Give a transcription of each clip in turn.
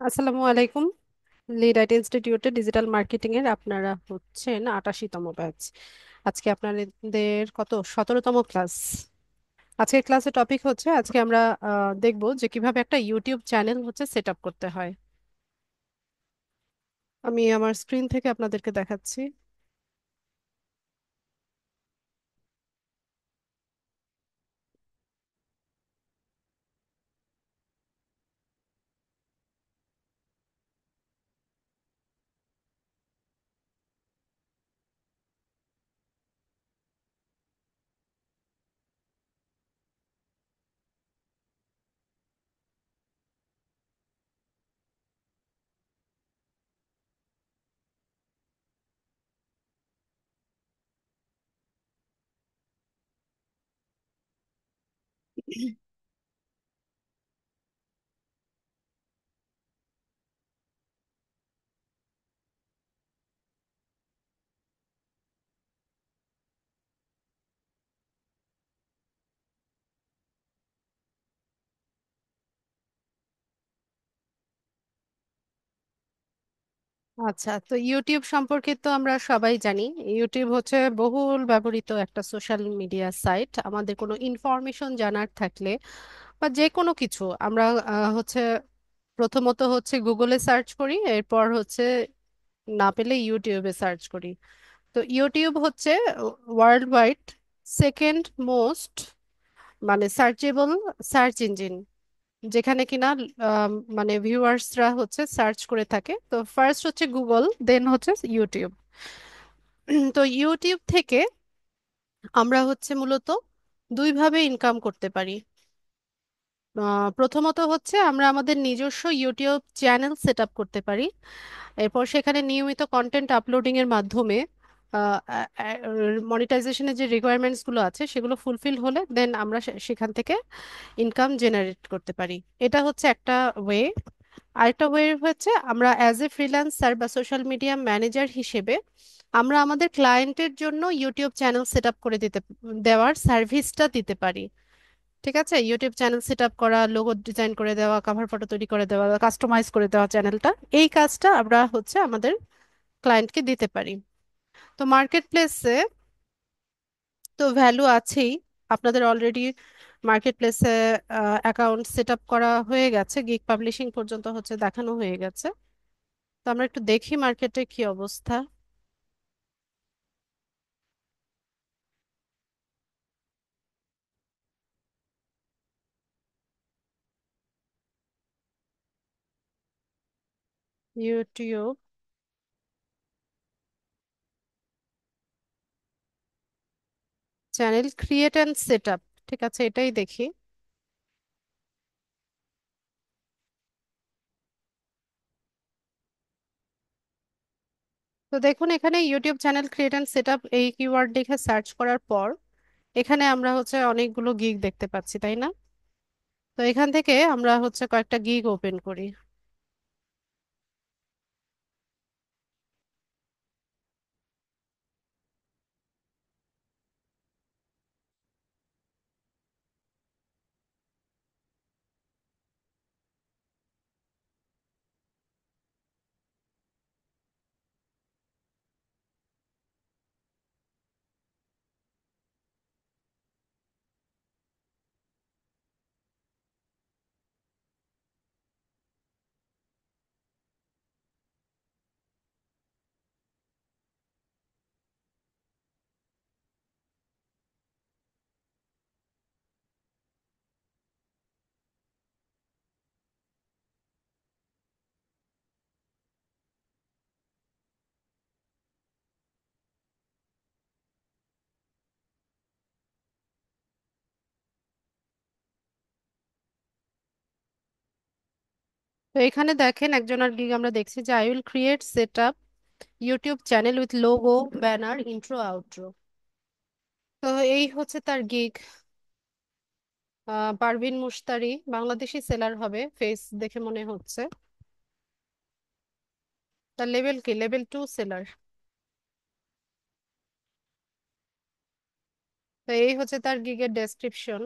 আসসালামু আলাইকুম। Lead IT ইনস্টিটিউটে ডিজিটাল মার্কেটিং এর আপনারা হচ্ছেন 88তম ব্যাচ। আজকে আপনাদের কত 17তম ক্লাস। আজকের ক্লাসের টপিক হচ্ছে আজকে আমরা দেখব যে কিভাবে একটা ইউটিউব চ্যানেল হচ্ছে সেট আপ করতে হয়। আমি আমার স্ক্রিন থেকে আপনাদেরকে দেখাচ্ছি। আচ্ছা, তো ইউটিউব সম্পর্কে তো আমরা সবাই জানি। ইউটিউব হচ্ছে বহুল ব্যবহৃত একটা সোশ্যাল মিডিয়া সাইট। আমাদের কোনো ইনফরমেশন জানার থাকলে বা যে কোনো কিছু আমরা হচ্ছে প্রথমত হচ্ছে গুগলে সার্চ করি, এরপর হচ্ছে না পেলে ইউটিউবে সার্চ করি। তো ইউটিউব হচ্ছে ওয়ার্ল্ড ওয়াইড সেকেন্ড মোস্ট মানে সার্চেবল সার্চ ইঞ্জিন, যেখানে কিনা মানে ভিউয়ার্সরা হচ্ছে সার্চ করে থাকে। তো ফার্স্ট হচ্ছে গুগল, দেন হচ্ছে ইউটিউব। তো ইউটিউব থেকে আমরা হচ্ছে মূলত দুইভাবে ইনকাম করতে পারি। প্রথমত হচ্ছে আমরা আমাদের নিজস্ব ইউটিউব চ্যানেল সেট আপ করতে পারি। এরপর সেখানে নিয়মিত কন্টেন্ট আপলোডিং এর মাধ্যমে মনিটাইজেশনের যে রিকোয়ারমেন্টস গুলো আছে সেগুলো ফুলফিল হলে দেন আমরা সেখান থেকে ইনকাম জেনারেট করতে পারি। এটা হচ্ছে একটা ওয়ে। আরেকটা ওয়ে হচ্ছে আমরা অ্যাজ এ ফ্রিল্যান্সার বা সোশ্যাল মিডিয়া ম্যানেজার হিসেবে আমরা আমাদের ক্লায়েন্টের জন্য ইউটিউব চ্যানেল সেট আপ করে দেওয়ার সার্ভিসটা দিতে পারি। ঠিক আছে, ইউটিউব চ্যানেল সেট আপ করা, লোগো ডিজাইন করে দেওয়া, কাভার ফটো তৈরি করে দেওয়া, কাস্টমাইজ করে দেওয়া চ্যানেলটা, এই কাজটা আমরা হচ্ছে আমাদের ক্লায়েন্টকে দিতে পারি। তো মার্কেট প্লেসে তো ভ্যালু আছেই। আপনাদের অলরেডি মার্কেট প্লেসে অ্যাকাউন্ট সেট আপ করা হয়ে গেছে, গিগ পাবলিশিং পর্যন্ত হচ্ছে দেখানো হয়ে গেছে। তো আমরা একটু দেখি মার্কেটে কি অবস্থা। YouTube channel create and set up, ঠিক আছে, এটাই দেখি। তো দেখুন, এখানে YouTube channel create and set up এই কিওয়ার্ড লিখে সার্চ করার পর এখানে আমরা হচ্ছে অনেকগুলো গিগ দেখতে পাচ্ছি, তাই না? তো এখান থেকে আমরা হচ্ছে কয়েকটা গিগ ওপেন করি। তো এখানে দেখেন একজনের গিগ আমরা দেখছি যে I will create set up YouTube channel with logo, banner, intro, outro. তো এই হচ্ছে তার গিগ। পারভিন মুশতারি, বাংলাদেশি সেলার হবে, ফেস দেখে মনে হচ্ছে। তার লেভেল কি? Level 2 seller. তো এই হচ্ছে তার গিগের ডেসক্রিপশন।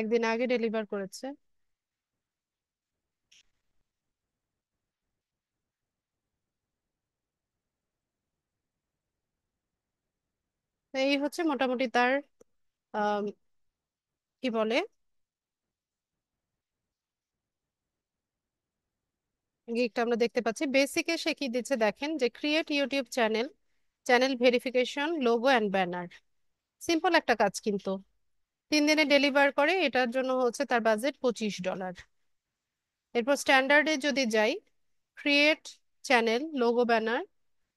একদিন আগে ডেলিভার করেছে। তো এই হচ্ছে মোটামুটি তার আম, কি বলে, গিকটা আমরা দেখতে পাচ্ছি। বেসিকে সে কি দিচ্ছে দেখেন, যে create YouTube channel, channel verification, logo and banner. Simple একটা কাজ কিন্তু, 3 দিনে ডেলিভার করে। এটার জন্য হচ্ছে তার বাজেট $25। এরপর স্ট্যান্ডার্ডে যদি যাই, create channel, logo banner,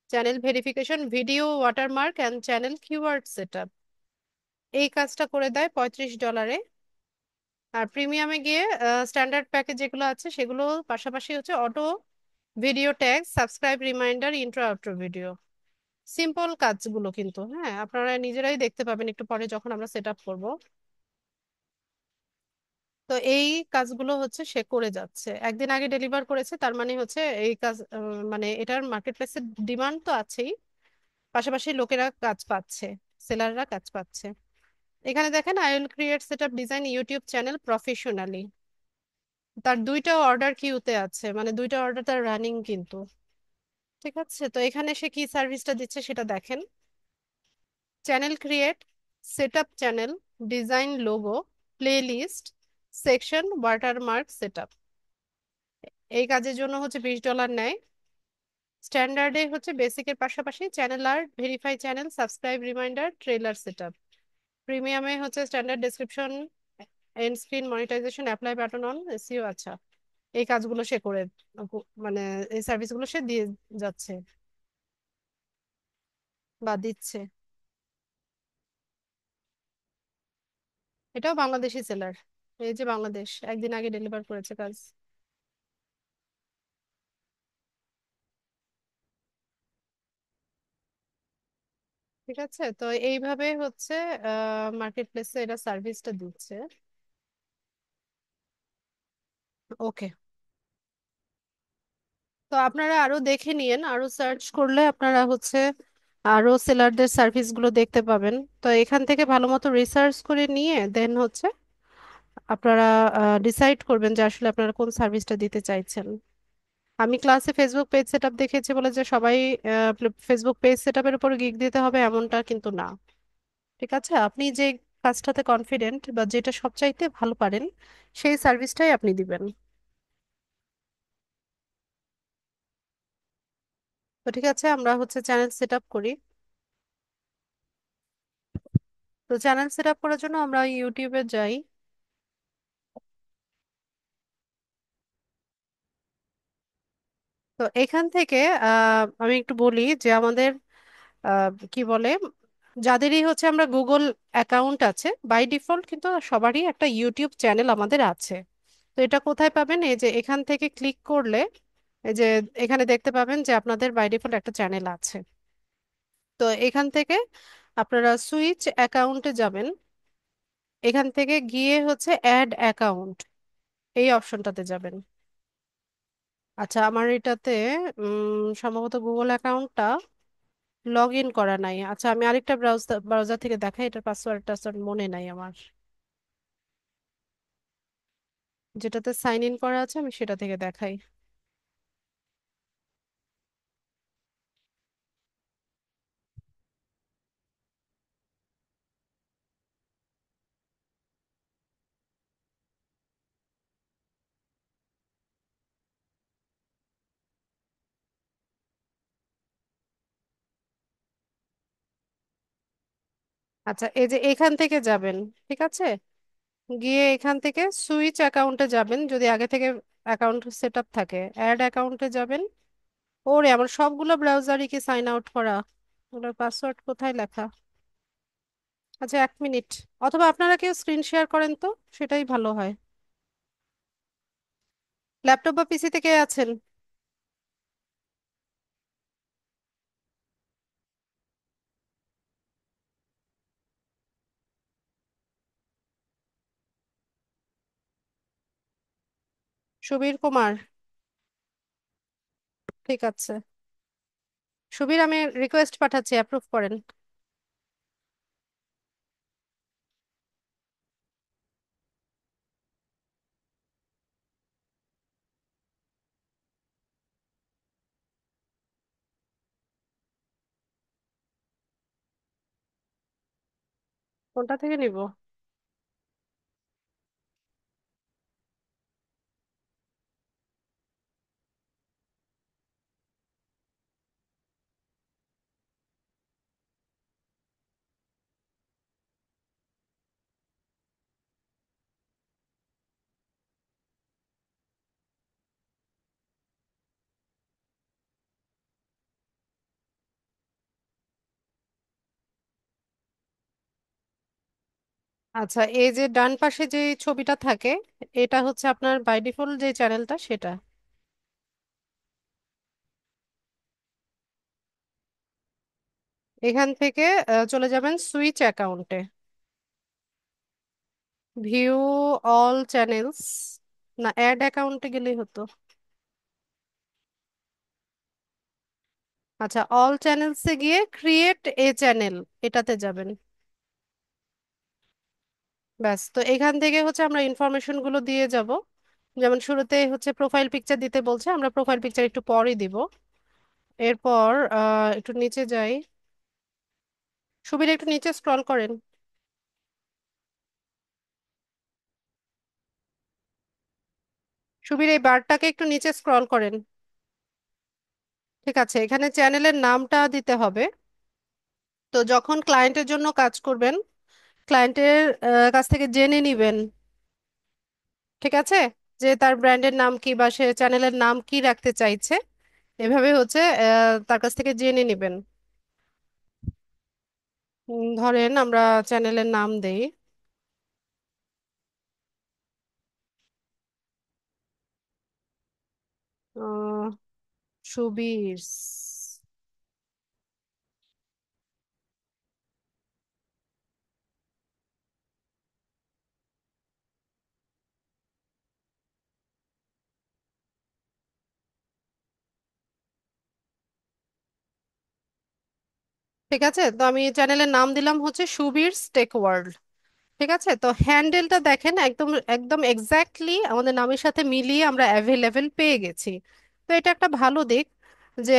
channel verification, video watermark and channel keyword set up, এই কাজটা করে দেয় $35। আর প্রিমিয়ামে গিয়ে স্ট্যান্ডার্ড প্যাকেজ যেগুলো আছে সেগুলো পাশাপাশি হচ্ছে auto video tag, subscribe, reminder, intro outro video. Simple কাজগুলো কিন্তু, হ্যাঁ, আপনারা নিজেরাই দেখতে পাবেন একটু পরে যখন আমরা সেট আপ করবো। তো এই কাজগুলো হচ্ছে সে করে যাচ্ছে, একদিন আগে ডেলিভার করেছে, তার মানে হচ্ছে এই কাজ মানে এটার মার্কেট প্লেসে ডিমান্ড তো আছেই, পাশাপাশি লোকেরা কাজ পাচ্ছে, সেলাররা কাজ পাচ্ছে। এখানে দেখেন, I will create set up design YouTube channel professionally. তার দুইটা অর্ডার কিউতে আছে, মানে দুইটা অর্ডার তার রানিং কিন্তু। ঠিক আছে, তো এখানে সে কি সার্ভিসটা দিচ্ছে সেটা দেখেন। Channel create, set up channel, design logo, playlist, section, watermark set up. এই কাজের জন্য হচ্ছে $20 নেয়। স্ট্যান্ডার্ডে হচ্ছে বেসিকের পাশাপাশি channel art, verify channel, subscribe, reminder, trailer set up. প্রিমিয়ামে হচ্ছে standard description, end screen monetisation, apply button on, SEO. আচ্ছা, এই কাজগুলো সে করে, মানে এই সার্ভিসগুলো সে দিয়ে যাচ্ছে বা দিচ্ছে। এটাও বাংলাদেশি সেলার, এই যে বাংলাদেশ, একদিন আগে ডেলিভার করেছে কাজ। ঠিক আছে, তো এইভাবে হচ্ছে মার্কেট প্লেসে এটা সার্ভিসটা দিচ্ছে। ওকে, তো আপনারা আরো দেখে নিয়েন, আরো সার্চ করলে আপনারা হচ্ছে আরো সেলারদের সার্ভিস গুলো দেখতে পাবেন। তো এখান থেকে ভালো মতো রিসার্চ করে নিয়ে দেন হচ্ছে আপনারা ডিসাইড করবেন যে আসলে আপনারা কোন সার্ভিসটা দিতে চাইছেন। আমি ক্লাসে ফেসবুক পেজ সেটআপ দেখেছি বলে যে সবাই ফেসবুক পেজ সেটআপের উপর গিগ দিতে হবে এমনটা কিন্তু না। ঠিক আছে, আপনি যে কাজটাতে কনফিডেন্ট বা যেটা সবচাইতে ভালো পারেন সেই সার্ভিসটাই আপনি দিবেন। তো ঠিক আছে, আমরা হচ্ছে চ্যানেল সেট আপ করি। তো চ্যানেল সেট আপ করার জন্য আমরা ইউটিউবে যাই। তো এখান থেকে আমি একটু বলি যে আমাদের কি বলে, যাদেরই হচ্ছে আমরা গুগল অ্যাকাউন্ট আছে বাই ডিফল্ট কিন্তু সবারই একটা ইউটিউব চ্যানেল আমাদের আছে। তো এটা কোথায় পাবেন, এই যে এখান থেকে ক্লিক করলে এই যে এখানে দেখতে পাবেন যে আপনাদের বাই ডিফল্ট একটা চ্যানেল আছে। তো এখান থেকে আপনারা সুইচ অ্যাকাউন্টে যাবেন, এখান থেকে গিয়ে হচ্ছে অ্যাড অ্যাকাউন্ট, এই অপশনটাতে যাবেন। আচ্ছা, আমার এটাতে সম্ভবত গুগল অ্যাকাউন্টটা লগ ইন করা নাই। আচ্ছা, আমি আরেকটা ব্রাউজার ব্রাউজার থেকে দেখাই, এটার পাসওয়ার্ড টাসওয়ার্ড মনে নাই আমার। যেটাতে সাইন ইন করা আছে আমি সেটা থেকে দেখাই। আচ্ছা, এই যে এখান থেকে যাবেন, ঠিক আছে, গিয়ে এখান থেকে সুইচ অ্যাকাউন্টে যাবেন যদি আগে থেকে অ্যাকাউন্ট সেট আপ থাকে, অ্যাড অ্যাকাউন্টে যাবেন। ওরে, আমার সবগুলো ব্রাউজারই কি সাইন আউট করা, ওটার পাসওয়ার্ড কোথায় লেখা? আচ্ছা, 1 মিনিট, অথবা আপনারা কেউ স্ক্রিন শেয়ার করেন তো, সেটাই ভালো হয়। ল্যাপটপ বা পিসি থেকে আছেন? সুবীর কুমার, ঠিক আছে। সুবীর, আমি রিকোয়েস্ট পাঠাচ্ছি, অ্যাপ্রুভ করেন। কোনটা থেকে নিব? আচ্ছা, এই যে ডান পাশে যে ছবিটা থাকে, এটা হচ্ছে আপনার বাই ডিফল্ট যে চ্যানেলটা সেটা। এখান থেকে চলে যাবেন সুইচ অ্যাকাউন্টে। ভিউ অল চ্যানেলস, না অ্যাড অ্যাকাউন্টে গেলেই হতো। আচ্ছা, অল চ্যানেলসে গিয়ে ক্রিয়েট এ চ্যানেল, এটাতে যাবেন। ব্যাস, তো এখান থেকে হচ্ছে আমরা ইনফরমেশন গুলো দিয়ে যাব। যেমন শুরুতে হচ্ছে প্রোফাইল পিকচার দিতে বলছে, আমরা প্রোফাইল পিকচার একটু পরে দিব। এরপর একটু নিচে যাই। সুবিধা একটু নিচে স্ক্রল করেন। সুবীর, এই বারটাকে একটু নিচে স্ক্রল করেন। ঠিক আছে, এখানে চ্যানেলের নামটা দিতে হবে। তো যখন ক্লায়েন্টের জন্য কাজ করবেন, ক্লায়েন্টের কাছ থেকে জেনে নিবেন, ঠিক আছে, যে তার ব্র্যান্ডের নাম কি বা সে চ্যানেলের নাম কি রাখতে চাইছে। এভাবে হচ্ছে তার কাছ থেকে জেনে নিবেন। ধরেন আমরা চ্যানেলের নাম দেই আহ, সুবীর। ঠিক আছে, তো আমি চ্যানেলের নাম দিলাম হচ্ছে সুবীর টেক ওয়ার্ল্ড। ঠিক আছে, তো হ্যান্ডেলটা দেখেন একদম একদম এক্স্যাক্টলি আমাদের নামের সাথে মিলিয়ে আমরা অ্যাভেলেবেল পেয়ে গেছি। তো এটা একটা ভালো দিক যে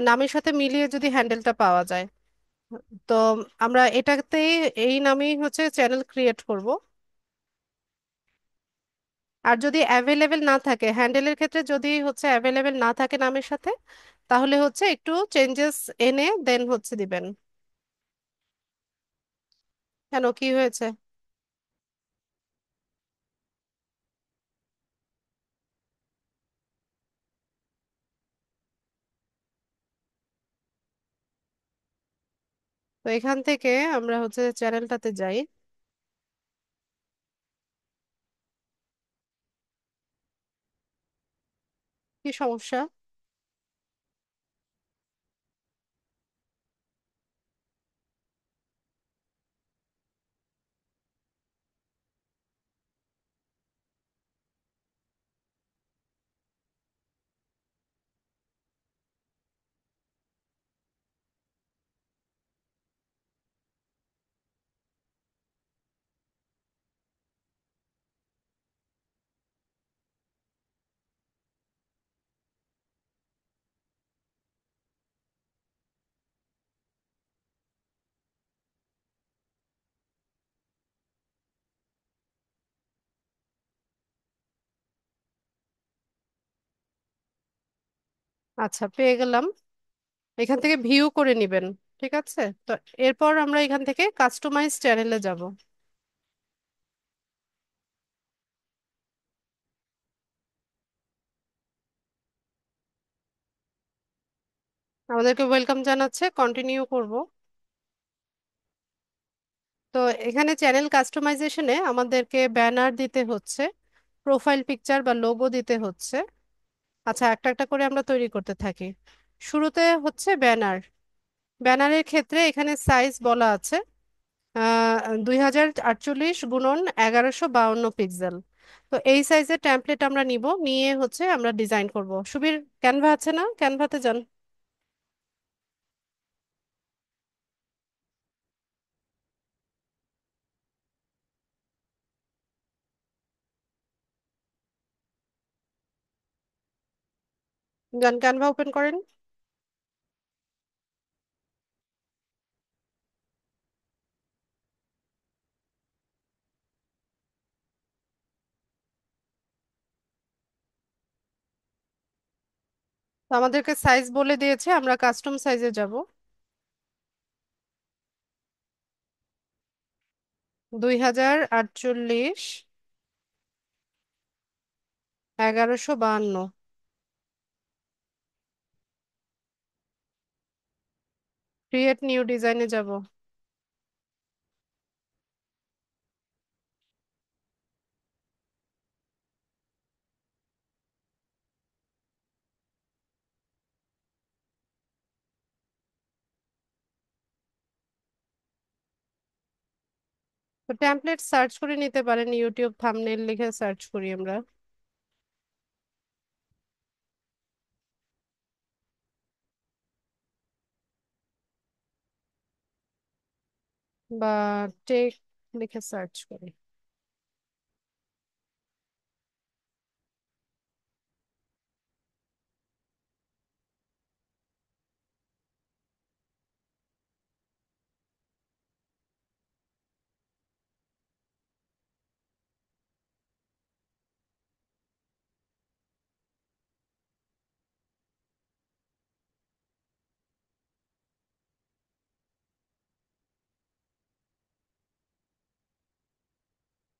নামের সাথে মিলিয়ে যদি হ্যান্ডেলটা পাওয়া যায়। তো আমরা এটাতেই এই নামেই হচ্ছে চ্যানেল ক্রিয়েট করব। আর যদি অ্যাভেলেবেল না থাকে হ্যান্ডেলের ক্ষেত্রে, যদি হচ্ছে অ্যাভেলেবেল না থাকে নামের সাথে, তাহলে হচ্ছে একটু চেঞ্জেস এনে দেন হচ্ছে দিবেন। কেন, কি হয়েছে? তো এখান থেকে আমরা হচ্ছে চ্যানেলটাতে যাই। কি সমস্যা? আচ্ছা, পেয়ে গেলাম। এখান থেকে ভিউ করে নিবেন। ঠিক আছে, তো এরপর আমরা এখান থেকে কাস্টমাইজ চ্যানেলে যাব। আমাদেরকে ওয়েলকাম জানাচ্ছে, কন্টিনিউ করব। তো এখানে চ্যানেল কাস্টমাইজেশনে আমাদেরকে ব্যানার দিতে হচ্ছে, প্রোফাইল পিকচার বা লোগো দিতে হচ্ছে। আচ্ছা, একটা একটা করে আমরা তৈরি করতে থাকি। শুরুতে হচ্ছে ব্যানার। ব্যানারের ক্ষেত্রে এখানে সাইজ বলা আছে 2048 গুণন 1152 পিক্সেল। তো এই সাইজের টেমপ্লেট আমরা নিব, নিয়ে হচ্ছে আমরা ডিজাইন করব। সুবীর, ক্যানভা আছে না? ক্যানভাতে যান। যান, ক্যানভা ওপেন করেন। তো আমাদেরকে সাইজ বলে দিয়েছে, আমরা কাস্টম সাইজে যাব। 2048, 1152। ক্রিয়েট নিউ ডিজাইনে যাব। তো টেমপ্লেট সার্চ করে নিতে পারেন, ইউটিউব থাম্বনেল লিখে সার্চ করি আমরা। বা টেক লিখে সার্চ করি।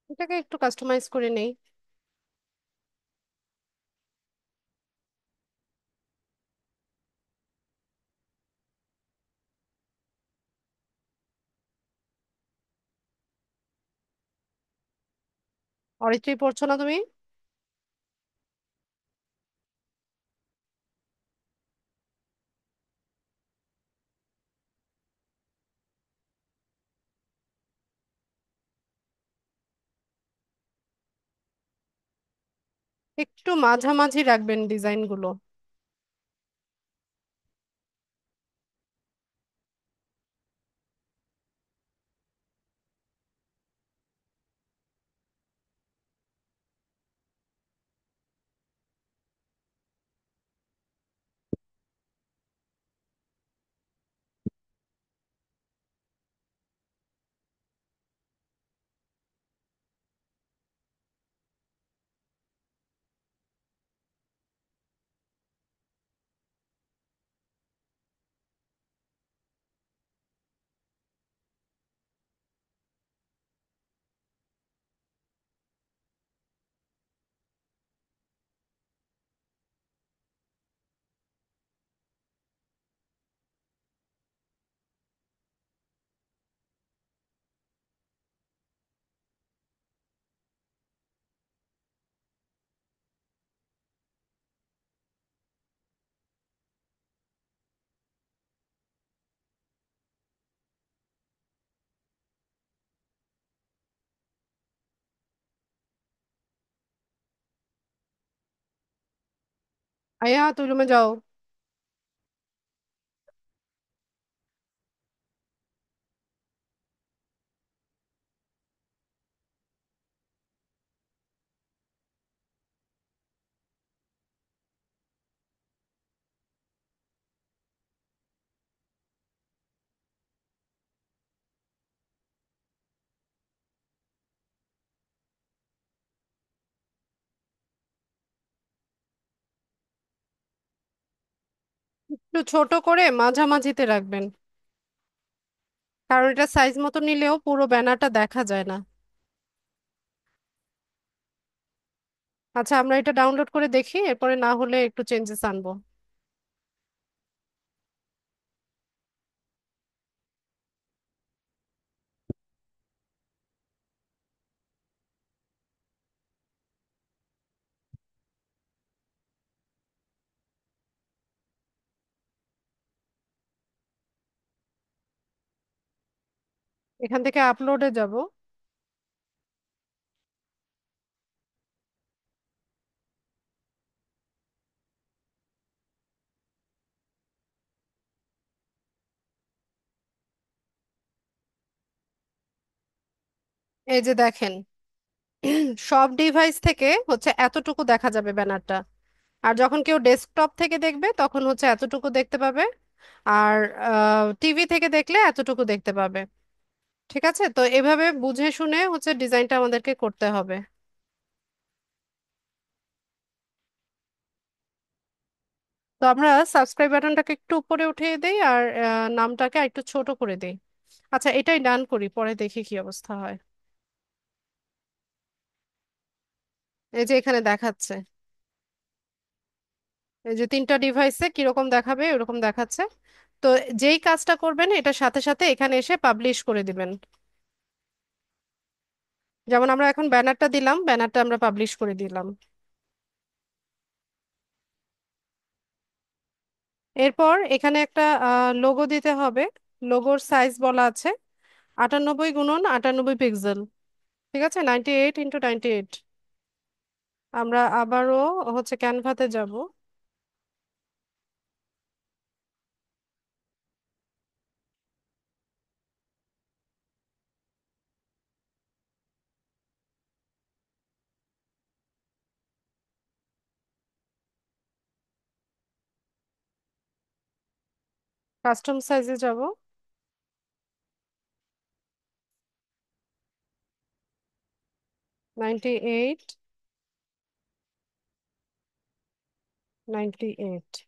এটাকে একটু কাস্টমাইজ করে নেই। অরিত্রী, পড়ছো না তুমি? একটু মাঝামাঝি রাখবেন ডিজাইনগুলো। আয়া, তুই রুমে যাও। একটু ছোট করে মাঝামাঝিতে রাখবেন, কারণ এটা সাইজ মতো নিলেও পুরো ব্যানারটা দেখা যায় না। আচ্ছা, আমরা এটা ডাউনলোড করে দেখি, এরপরে না হলে একটু চেঞ্জেস আনবো। এখান থেকে আপলোডে যাব। এই যে দেখেন, সব ডিভাইস থেকে হচ্ছে এতটুকু দেখা যাবে ব্যানারটা। আর যখন কেউ ডেস্কটপ থেকে দেখবে তখন হচ্ছে এতটুকু দেখতে পাবে। আর টিভি থেকে দেখলে এতটুকু দেখতে পাবে। ঠিক আছে, তো এভাবে বুঝে শুনে হচ্ছে ডিজাইনটা আমাদেরকে করতে হবে। তো আমরা সাবস্ক্রাইব বাটনটাকে একটু উপরে উঠিয়ে দেই আর নামটাকে একটু ছোট করে দেই। আচ্ছা, এটাই ডান করি, পরে দেখি কি অবস্থা হয়। এই যে এখানে দেখাচ্ছে, এই যে তিনটা ডিভাইসে কিরকম দেখাবে ওরকম দেখাচ্ছে। তো যেই কাজটা করবেন এটার সাথে সাথে এখানে এসে পাবলিশ করে দিবেন। যেমন আমরা এখন ব্যানারটা দিলাম, ব্যানারটা আমরা পাবলিশ করে দিলাম। এরপর এখানে একটা লোগো দিতে হবে। লোগোর সাইজ বলা আছে 98 × 98 পিক্সেল। ঠিক আছে, 98 × 98। আমরা আবারও হচ্ছে ক্যানভাতে যাব। কাস্টম সাইজে যাব। 98 × 98।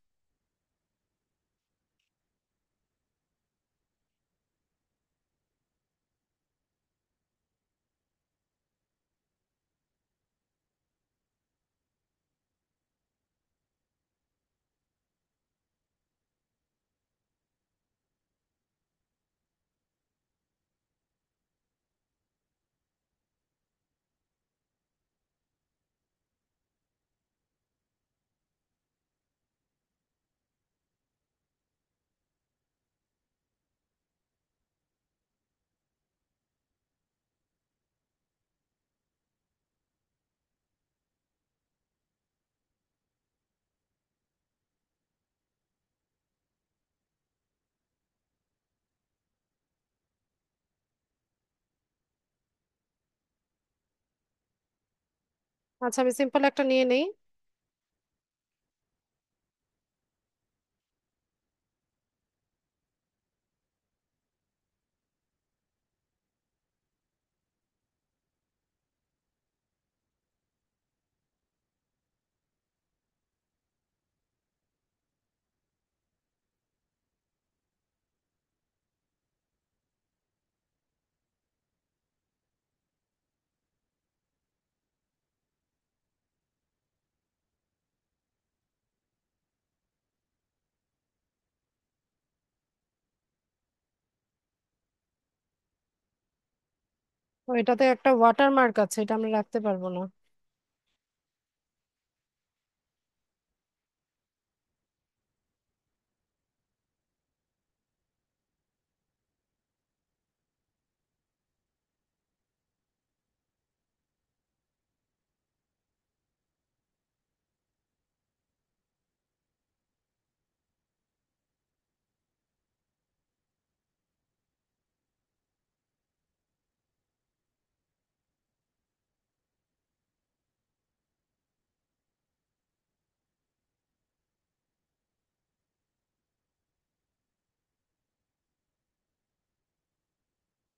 আচ্ছা, আমি সিম্পল একটা নিয়ে নেই। তো এটাতে একটা ওয়াটারমার্ক আছে, এটা আমরা রাখতে পারবো না।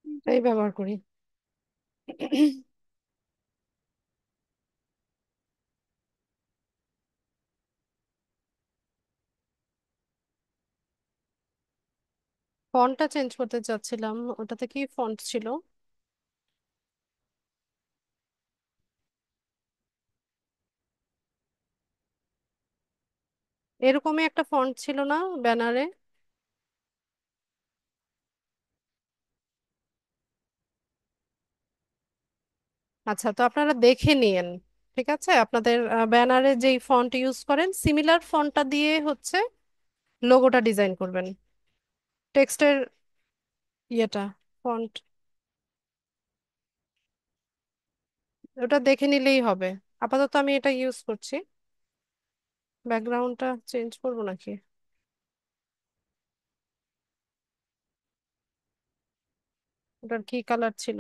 এটাই ব্যবহার করি। ফন্টটা চেঞ্জ করতে চাচ্ছিলাম, ওটাতে কি ফন্ট ছিল? এরকমই একটা ফন্ট ছিল না ব্যানারে? আচ্ছা, তো আপনারা দেখে নিয়েন। ঠিক আছে, আপনাদের ব্যানারে যেই ফন্ট ইউজ করেন সিমিলার ফন্টটা দিয়ে হচ্ছে লোগোটা ডিজাইন করবেন। টেক্সটের ইয়েটা, ফন্ট, ওটা দেখে নিলেই হবে। আপাতত আমি এটা ইউজ করছি। ব্যাকগ্রাউন্ডটা চেঞ্জ করবো নাকি? ওটার কি কালার ছিল?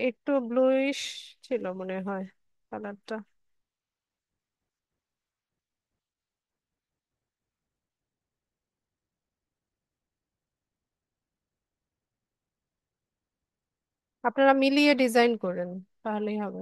একটু ব্লুইশ ছিল মনে হয় কালারটা। আপনারা মিলিয়ে ডিজাইন করেন, তাহলেই হবে।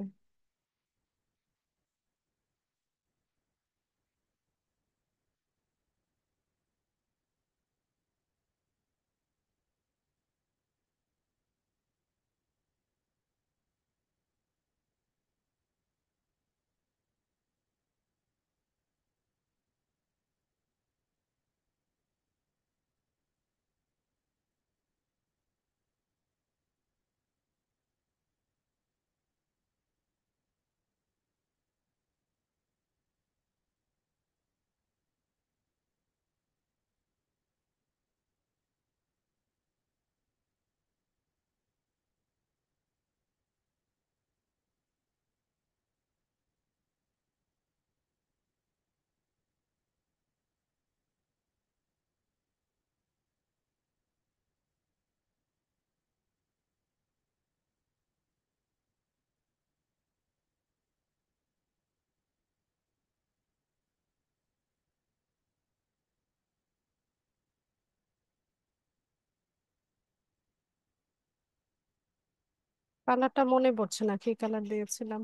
কালারটা মনে পড়ছে না, কি কালার দিয়েছিলাম।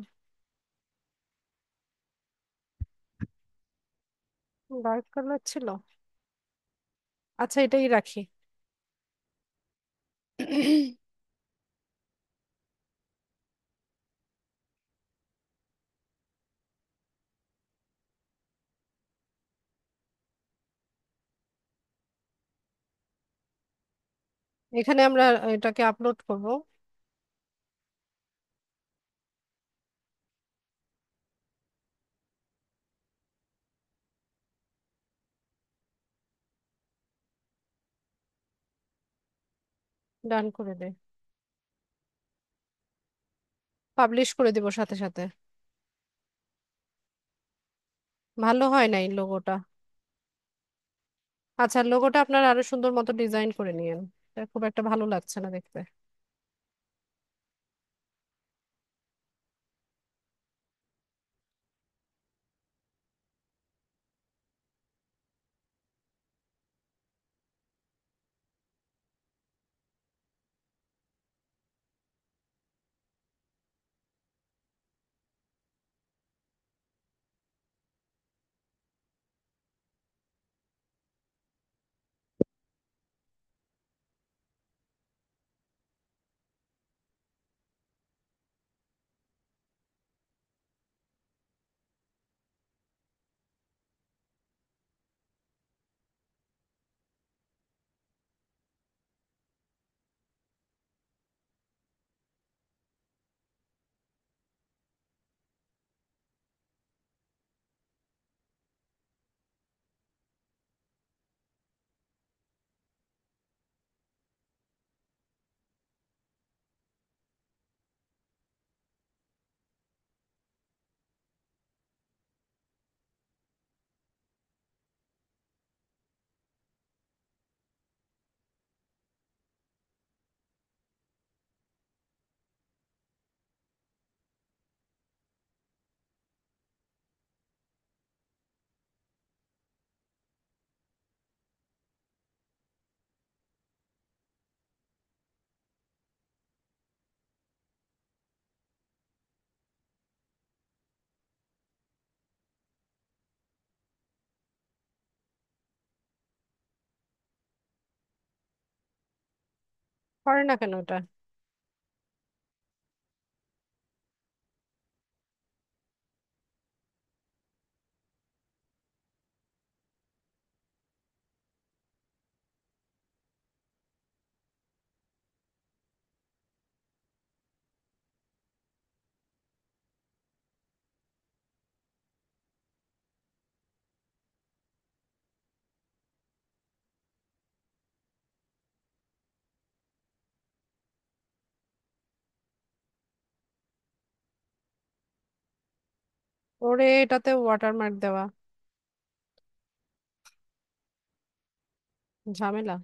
ডার্ক কালার ছিল। আচ্ছা, এটাই রাখি। এখানে আমরা এটাকে আপলোড করব। ডান করে দে। পাবলিশ করে দিব সাথে সাথে। ভালো হয় নাই লোগোটা। আচ্ছা, লোগোটা আপনার আরো সুন্দর মতো ডিজাইন করে নিয়েন। এটা খুব একটা ভালো লাগছে না দেখতে। করে না কেন ওটা? ওরে, এটাতে ওয়াটারমার্ক দেওয়া ঝামেলা।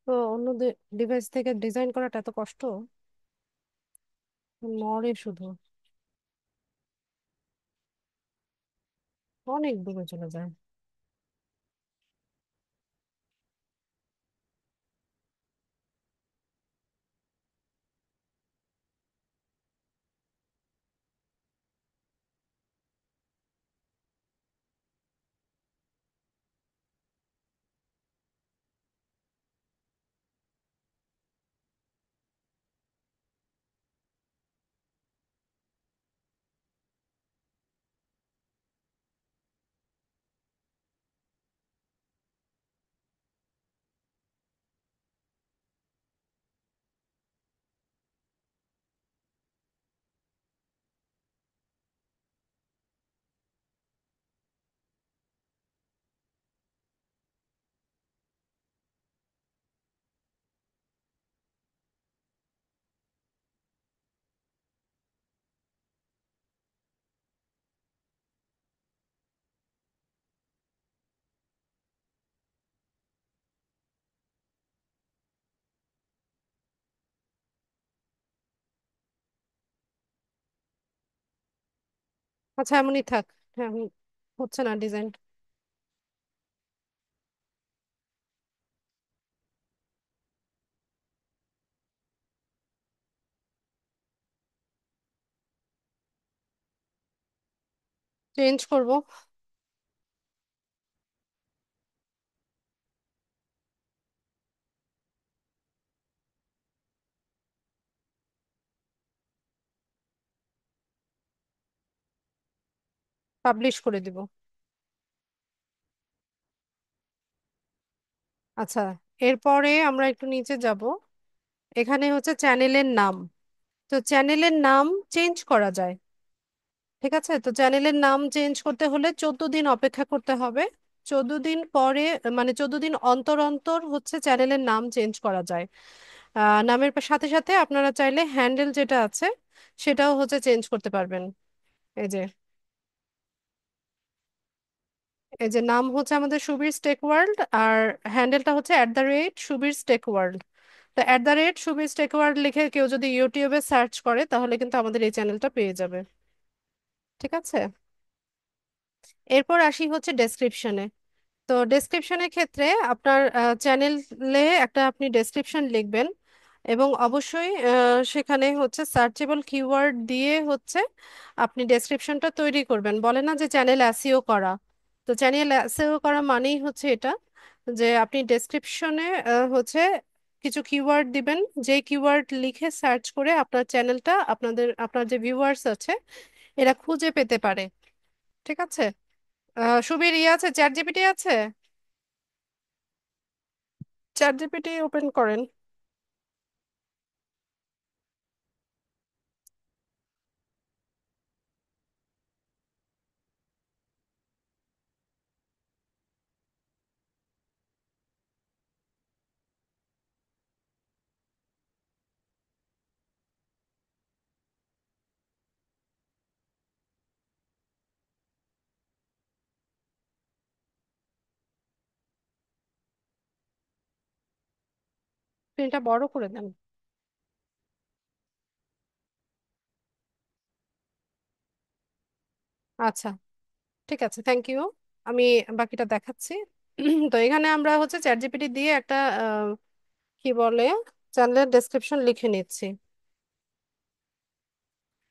তো অন্য ডিভাইস থেকে ডিজাইন করাটা এত কষ্ট, নড়ে শুধু, অনেক দূরে চলে যায়। আচ্ছা, এমনই থাক। হ্যাঁ, হচ্ছে না ডিজাইন। চেঞ্জ করব। পাবলিশ করে দিব। আচ্ছা, এরপরে আমরা একটু নিচে যাব। এখানে হচ্ছে চ্যানেলের নাম। তো চ্যানেলের নাম চেঞ্জ করা যায়। ঠিক আছে, তো চ্যানেলের নাম চেঞ্জ করতে হলে 14 দিন অপেক্ষা করতে হবে। 14 দিন পরে, মানে 14 দিন অন্তর অন্তর হচ্ছে চ্যানেলের নাম চেঞ্জ করা যায়। নামের সাথে সাথে আপনারা চাইলে হ্যান্ডেল যেটা আছে সেটাও হচ্ছে চেঞ্জ করতে পারবেন। এই যে, এই যে নাম হচ্ছে আমাদের সুবীর টেক ওয়ার্ল্ড, আর হ্যান্ডেলটা হচ্ছে @সুবীর টেক ওয়ার্ল্ড। তো সুবীর টেক ওয়ার্ল্ড লিখে কেউ যদি ইউটিউবে সার্চ করে তাহলে কিন্তু আমাদের এই চ্যানেলটা পেয়ে যাবে। ঠিক আছে। এরপর আসি হচ্ছে ডেসক্রিপশনে। তো ডেসক্রিপশনের ক্ষেত্রে আপনার চ্যানেলে একটা আপনি ডেসক্রিপশন লিখবেন, এবং অবশ্যই সেখানে হচ্ছে সার্চেবল কিওয়ার্ড দিয়ে হচ্ছে আপনি ডেসক্রিপশনটা তৈরি করবেন। বলে না যে চ্যানেল এসইও করা, তো চ্যানেল এসইও করা মানেই হচ্ছে এটা, যে আপনি ডেসক্রিপশনে হচ্ছে কিছু কিওয়ার্ড দিবেন, যে কিওয়ার্ড লিখে সার্চ করে আপনার চ্যানেলটা আপনার যে ভিউয়ার্স আছে এরা খুঁজে পেতে পারে। ঠিক আছে। সুবীর আছে, চ্যাট জিপিটি আছে? চ্যাট জিপিটি ওপেন করেন। স্ক্রিনটা বড় করে দেন। আচ্ছা, ঠিক আছে, থ্যাংক ইউ। আমি বাকিটা দেখাচ্ছি। তো এখানে আমরা হচ্ছে চ্যাট জিপিটি দিয়ে একটা কি বলে, চ্যানেলের ডেসক্রিপশন লিখে নিচ্ছি।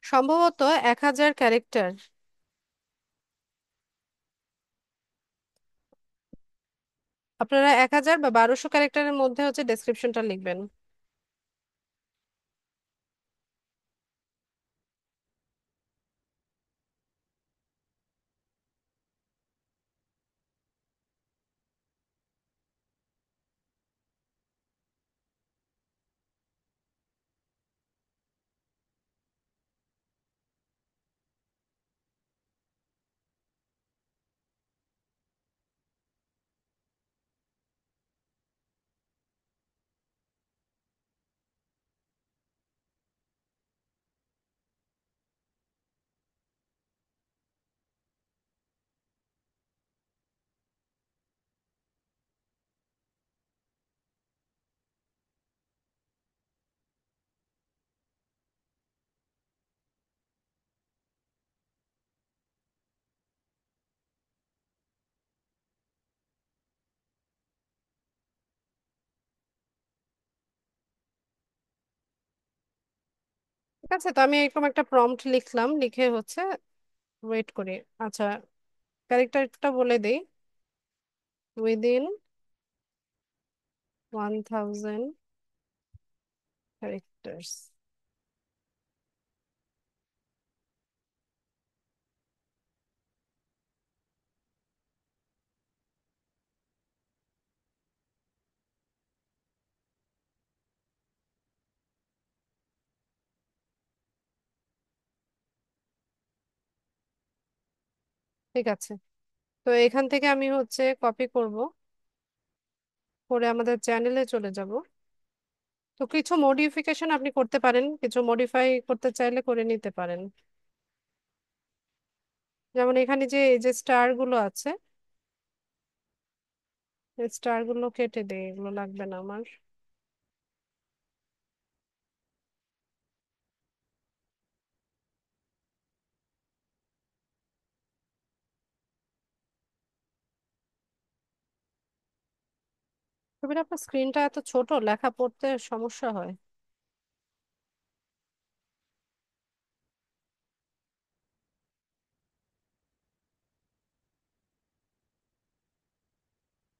সম্ভবত 1000 ক্যারেক্টার। আপনারা 1000 বা 1200 ক্যারেক্টারের মধ্যে হচ্ছে ডেসক্রিপশনটা লিখবেন। আছে, তো আমি এরকম একটা প্রম্পট লিখলাম, লিখে হচ্ছে ওয়েট করি। আচ্ছা, ক্যারেক্টারটা বলে দেই, উইদিন 1000 ক্যারেক্টার্স। ঠিক আছে, তো এখান থেকে আমি হচ্ছে কপি করব, করে আমাদের চ্যানেলে চলে যাব। তো কিছু মডিফিকেশন আপনি করতে পারেন, কিছু মডিফাই করতে চাইলে করে নিতে পারেন। যেমন এখানে যে এই যে স্টার গুলো আছে, এই স্টার গুলো কেটে দেই, এগুলো লাগবে না আমার। তবে আপনার স্ক্রিনটা এত ছোট, লেখা পড়তে সমস্যা হয়।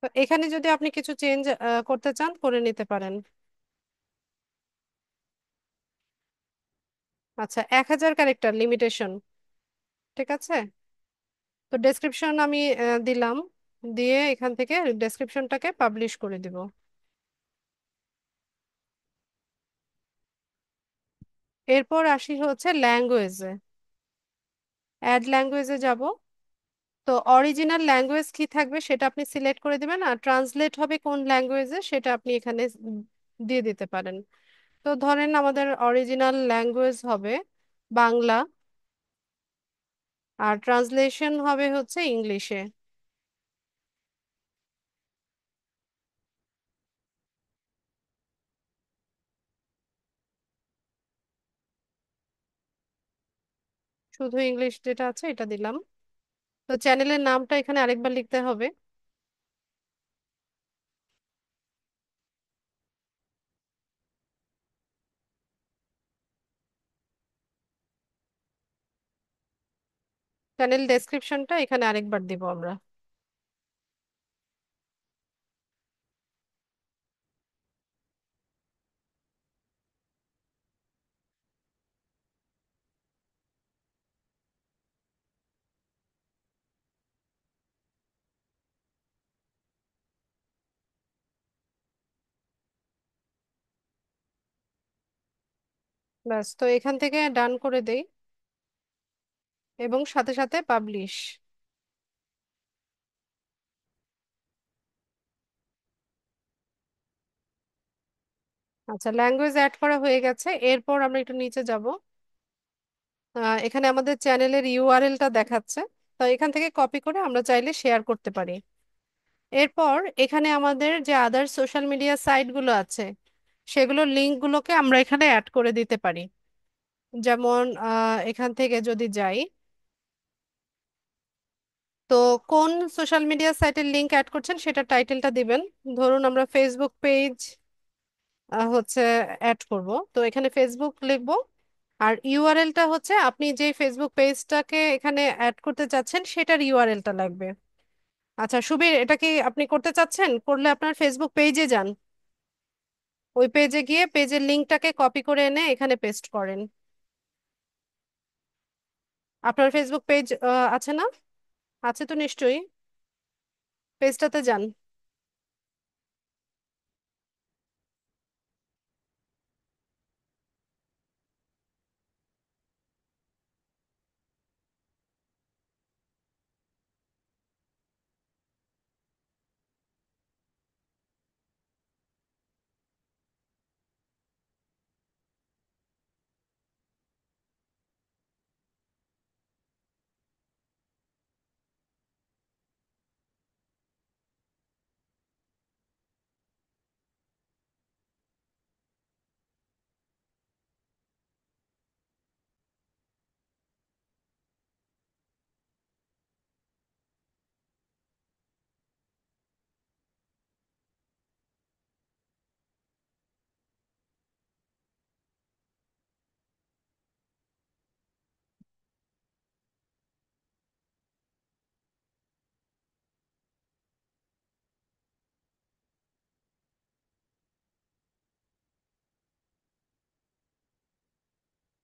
তো এখানে যদি আপনি কিছু চেঞ্জ করতে চান, করে নিতে পারেন। আচ্ছা, 1000 ক্যারেক্টার লিমিটেশন, ঠিক আছে। তো ডেসক্রিপশন আমি দিলাম, দিয়ে এখান থেকে ডেসক্রিপশনটাকে পাবলিশ করে দিব। এরপর আসি হচ্ছে ল্যাঙ্গুয়েজে, অ্যাড ল্যাঙ্গুয়েজে যাব। তো অরিজিনাল ল্যাঙ্গুয়েজ কি থাকবে সেটা আপনি সিলেক্ট করে দিবেন, আর ট্রান্সলেট হবে কোন ল্যাঙ্গুয়েজে সেটা আপনি এখানে দিয়ে দিতে পারেন। তো ধরেন আমাদের অরিজিনাল ল্যাঙ্গুয়েজ হবে বাংলা, আর ট্রান্সলেশন হবে হচ্ছে ইংলিশে। শুধু ইংলিশ যেটা আছে এটা দিলাম। তো চ্যানেলের নামটা এখানে আরেকবার লিখতে হবে। চ্যানেল ডেসক্রিপশনটা এখানে আরেকবার দিব আমরা। ব্যাস, তো এখান থেকে ডান করে দেই, এবং সাথে সাথে পাবলিশ। আচ্ছা, ল্যাঙ্গুয়েজ অ্যাড করা হয়ে গেছে। এরপর আমরা একটু নিচে যাব। এখানে আমাদের চ্যানেলের ইউআরএলটা দেখাচ্ছে, তো এখান থেকে কপি করে আমরা চাইলে শেয়ার করতে পারি। এরপর এখানে আমাদের যে আদার সোশ্যাল মিডিয়া সাইটগুলো আছে, সেগুলোর লিঙ্কগুলোকে আমরা এখানে অ্যাড করে দিতে পারি। যেমন এখান থেকে যদি যাই, তো কোন সোশ্যাল মিডিয়া সাইটের লিংক অ্যাড করছেন সেটা টাইটেলটা দিবেন। ধরুন আমরা ফেসবুক পেজ হচ্ছে অ্যাড করব, তো এখানে ফেসবুক লিখব। আর ইউআরএলটা হচ্ছে আপনি যে ফেসবুক পেজটাকে এখানে অ্যাড করতে চাচ্ছেন সেটার ইউআরএলটা লাগবে। আচ্ছা সুবীর, এটা কি আপনি করতে চাচ্ছেন? করলে আপনার ফেসবুক পেজে যান, ওই পেজে গিয়ে পেজের লিংকটাকে কপি করে এনে এখানে পেস্ট করেন। আপনার ফেসবুক পেজ আছে না? আছে তো নিশ্চয়ই, পেজটাতে যান।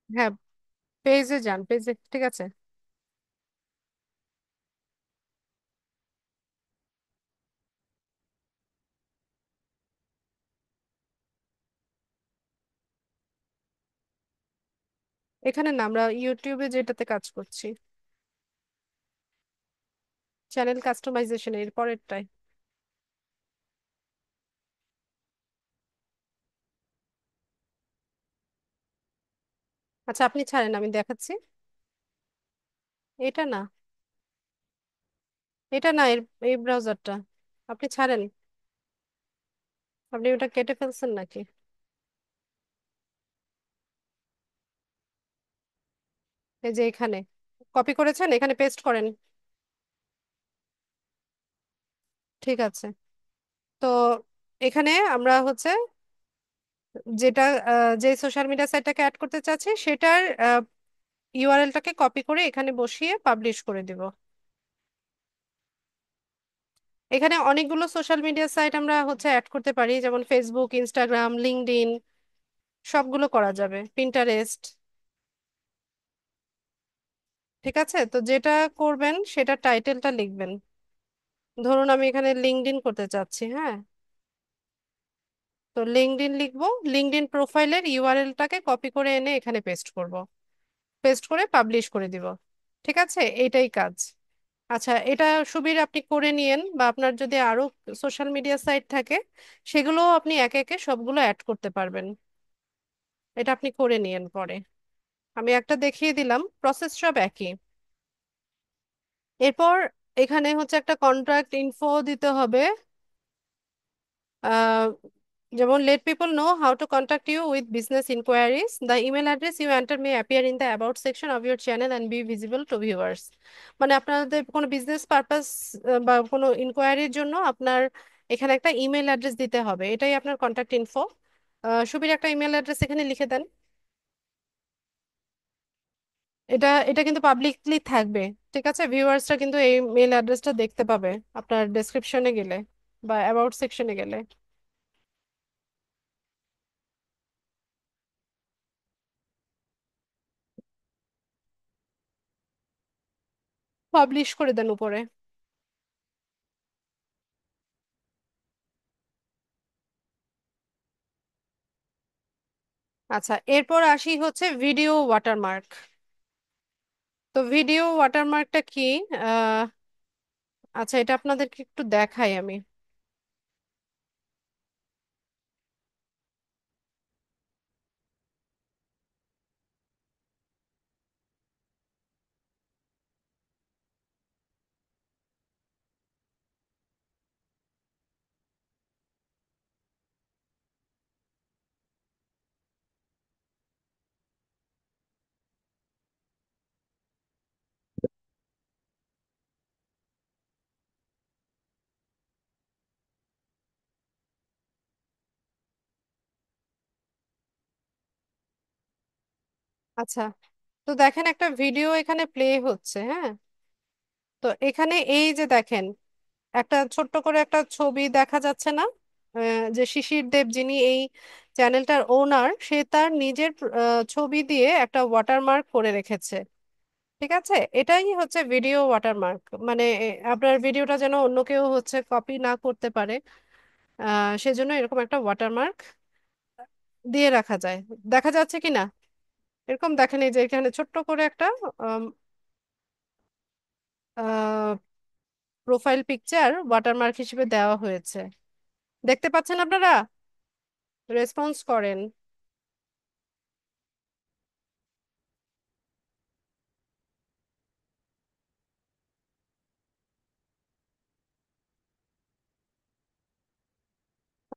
হ্যাঁ, পেজে যান, পেজে, ঠিক আছে। এখানে না, আমরা ইউটিউবে যেটাতে কাজ করছি, চ্যানেল কাস্টমাইজেশন এর পরেরটায়। আচ্ছা, আপনি ছাড়েন, আমি দেখাচ্ছি। এটা না, এটা না, এই ব্রাউজারটা। আপনি ছাড়েন। আপনি ওটা কেটে ফেলছেন নাকি? এই যে এখানে কপি করেছেন, এখানে পেস্ট করেন। ঠিক আছে। তো এখানে আমরা হচ্ছে যেটা যে সোশ্যাল মিডিয়া সাইটটাকে অ্যাড করতে চাচ্ছি সেটার ইউআরএলটাকে কপি করে এখানে বসিয়ে পাবলিশ করে দিব। এখানে অনেকগুলো সোশ্যাল মিডিয়া সাইট আমরা হচ্ছে অ্যাড করতে পারি, যেমন ফেসবুক, ইনস্টাগ্রাম, লিঙ্কডইন, সবগুলো করা যাবে, পিন্টারেস্ট। ঠিক আছে, তো যেটা করবেন সেটা টাইটেলটা লিখবেন। ধরুন আমি এখানে লিঙ্কডইন করতে চাচ্ছি, হ্যাঁ। তো লিঙ্কডইন লিখবো, লিঙ্কডইন প্রোফাইলের ইউআরএলটাকে কপি করে এনে এখানে পেস্ট করব, পেস্ট করে পাবলিশ করে দিব। ঠিক আছে, এইটাই কাজ। আচ্ছা, এটা সুবীর আপনি করে নিয়েন, বা আপনার যদি আরো সোশ্যাল মিডিয়া সাইট থাকে সেগুলোও আপনি একে একে সবগুলো অ্যাড করতে পারবেন। এটা আপনি করে নিয়েন পরে। আমি একটা দেখিয়ে দিলাম, প্রসেস সব একই। এরপর এখানে হচ্ছে একটা কন্ট্রাক্ট ইনফো দিতে হবে। আহ, যেমন let people know how to contact you with business inquiries, the email address you enter may appear in the about section of your channel and be visible to viewers. মানে আপনাদের কোনো business purpose বা কোনো ইনকোয়ারির জন্য আপনার এখানে একটা email address দিতে হবে, এটাই আপনার কন্ট্যাক্ট ইনফো। সুবীর, একটা ইমেল অ্যাড্রেস এখানে লিখে দেন। এটা এটা কিন্তু পাবলিকলি থাকবে। ঠিক আছে, ভিউয়ার্সরা কিন্তু এই মেল অ্যাড্রেসটা দেখতে পাবে আপনার ডেসক্রিপশনে গেলে বা অ্যাবাউট সেকশনে গেলে। পাবলিশ করে দেন উপরে। আচ্ছা, এরপর আসি হচ্ছে ভিডিও ওয়াটারমার্ক। তো ভিডিও ওয়াটারমার্কটা কি? আহ, আচ্ছা, এটা আপনাদেরকে একটু দেখাই আমি। আচ্ছা, তো দেখেন একটা ভিডিও এখানে প্লে হচ্ছে, হ্যাঁ। তো এখানে এই যে দেখেন, একটা ছোট্ট করে একটা ছবি দেখা যাচ্ছে না? যে শিশির দেব, যিনি এই চ্যানেলটার ওনার, সে তার নিজের ছবি দিয়ে একটা ওয়াটারমার্ক করে রেখেছে। ঠিক আছে, এটাই হচ্ছে ভিডিও ওয়াটারমার্ক। মানে আপনার ভিডিওটা যেন অন্য কেউ হচ্ছে কপি না করতে পারে, সেজন্য এরকম একটা ওয়াটারমার্ক দিয়ে রাখা যায়। দেখা যাচ্ছে কি না? এরকম দেখেন, এই যে এখানে ছোট্ট করে একটা প্রোফাইল পিকচার ওয়াটারমার্ক হিসেবে দেওয়া হয়েছে। দেখতে পাচ্ছেন আপনারা? রেসপন্স করেন।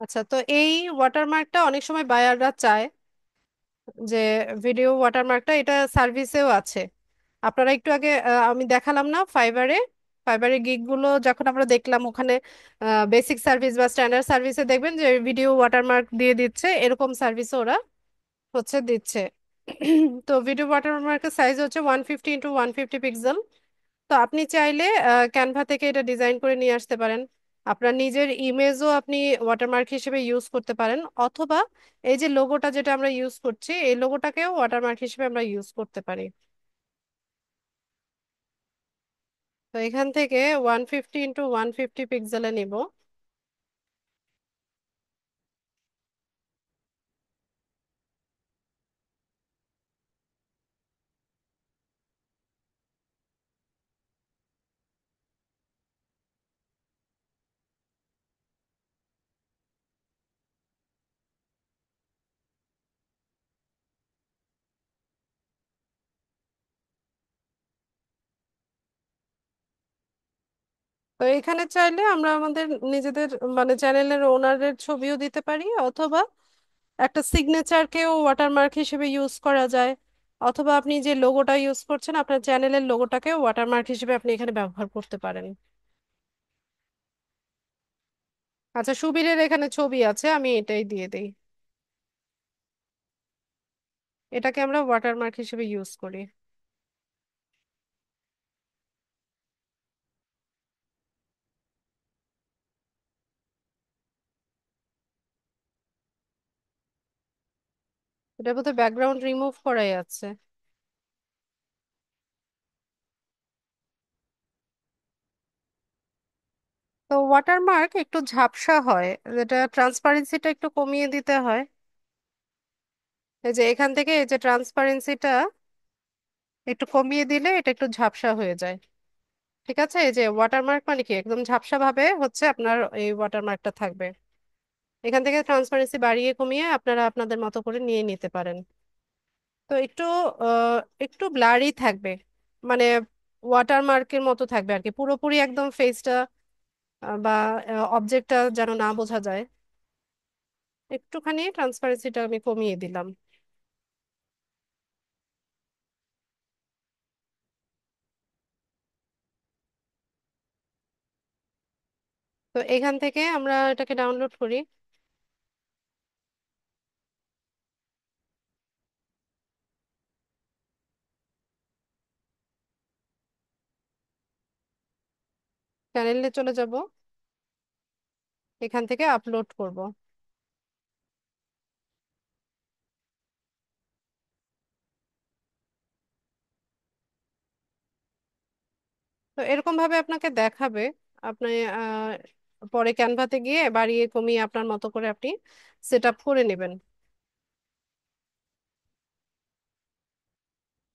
আচ্ছা, তো এই ওয়াটারমার্কটা অনেক সময় বায়াররা চায় যে ভিডিও ওয়াটারমার্কটা, এটা সার্ভিসেও আছে। আপনারা একটু আগে আমি দেখালাম না ফাইবারে, ফাইবারের গিগগুলো যখন আমরা দেখলাম, ওখানে বেসিক সার্ভিস বা স্ট্যান্ডার্ড সার্ভিসে দেখবেন যে ভিডিও ওয়াটারমার্ক দিয়ে দিচ্ছে, এরকম সার্ভিসও ওরা হচ্ছে দিচ্ছে। তো ভিডিও ওয়াটারমার্কের সাইজ হচ্ছে 150 × 150 পিক্সেল। তো আপনি চাইলে ক্যানভা থেকে এটা ডিজাইন করে নিয়ে আসতে পারেন। আপনার নিজের ইমেজও আপনি ওয়াটারমার্ক হিসেবে ইউজ করতে পারেন, অথবা এই যে লোগোটা যেটা আমরা ইউজ করছি এই লোগোটাকেও ওয়াটারমার্ক হিসেবে আমরা ইউজ করতে পারি। তো এখান থেকে 150 × 150 পিক্সেলে নিব। তো এখানে চাইলে আমরা আমাদের নিজেদের মানে চ্যানেলের ওনারের ছবিও দিতে পারি, অথবা একটা সিগনেচারকেও ওয়াটারমার্ক হিসেবে ইউজ করা যায়, অথবা আপনি যে লোগোটা ইউজ করছেন আপনার চ্যানেলের লোগোটাকেও ওয়াটারমার্ক হিসেবে আপনি এখানে ব্যবহার করতে পারেন। আচ্ছা, সুবীরের এখানে ছবি আছে, আমি এটাই দিয়ে দেই। এটাকে আমরা ওয়াটারমার্ক হিসেবে ইউজ করি। এটা বোধহয় ব্যাকগ্রাউন্ড রিমুভ করাই আছে। তো ওয়াটারমার্ক একটু ঝাপসা হয়, যেটা ট্রান্সপারেন্সিটা একটু কমিয়ে দিতে হয়। এই যে এখান থেকে এই যে ট্রান্সপারেন্সিটা একটু কমিয়ে দিলে এটা একটু ঝাপসা হয়ে যায়। ঠিক আছে, এই যে ওয়াটারমার্ক মানে কি একদম ঝাপসা ভাবে হচ্ছে আপনার এই ওয়াটারমার্কটা থাকবে। এখান থেকে ট্রান্সপারেন্সি বাড়িয়ে কমিয়ে আপনারা আপনাদের মতো করে নিয়ে নিতে পারেন। তো একটু একটু ব্লারি থাকবে, মানে ওয়াটারমার্কের মতো থাকবে আর কি, পুরোপুরি একদম ফেসটা বা অবজেক্টটা যেন না বোঝা যায়। একটুখানি ট্রান্সপারেন্সিটা আমি কমিয়ে দিলাম। তো এখান থেকে আমরা এটাকে ডাউনলোড করি। চ্যানেলে চলে যাব, এখান থেকে আপলোড করব। তো এরকম ভাবে আপনাকে দেখাবে। আপনি পরে ক্যানভাতে গিয়ে বাড়িয়ে কমিয়ে আপনার মতো করে আপনি সেট আপ করে নেবেন।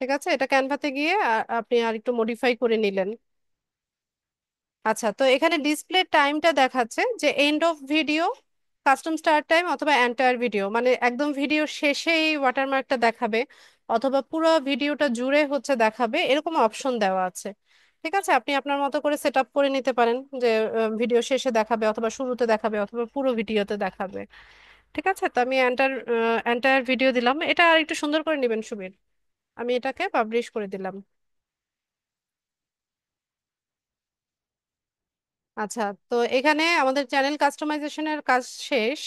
ঠিক আছে, এটা ক্যানভাতে গিয়ে আপনি আর একটু মডিফাই করে নিলেন। আচ্ছা, তো এখানে ডিসপ্লে টাইমটা দেখাচ্ছে যে end of video, custom start time, অথবা এন্টায়ার ভিডিও, মানে একদম ভিডিও শেষে এই ওয়াটারমার্কটা দেখাবে, অথবা পুরো ভিডিওটা জুড়ে হচ্ছে দেখাবে, এরকম অপশন দেওয়া আছে। ঠিক আছে, আপনি আপনার মতো করে সেট আপ করে নিতে পারেন যে ভিডিও শেষে দেখাবে, অথবা শুরুতে দেখাবে, অথবা পুরো ভিডিওতে দেখাবে। ঠিক আছে, তো আমি এন্টায়ার ভিডিও দিলাম, এটা আর একটু সুন্দর করে নেবেন সুবীর। আমি এটাকে পাবলিশ করে দিলাম। আচ্ছা, তো এখানে আমাদের চ্যানেল কাস্টমাইজেশনের কাজ শেষ।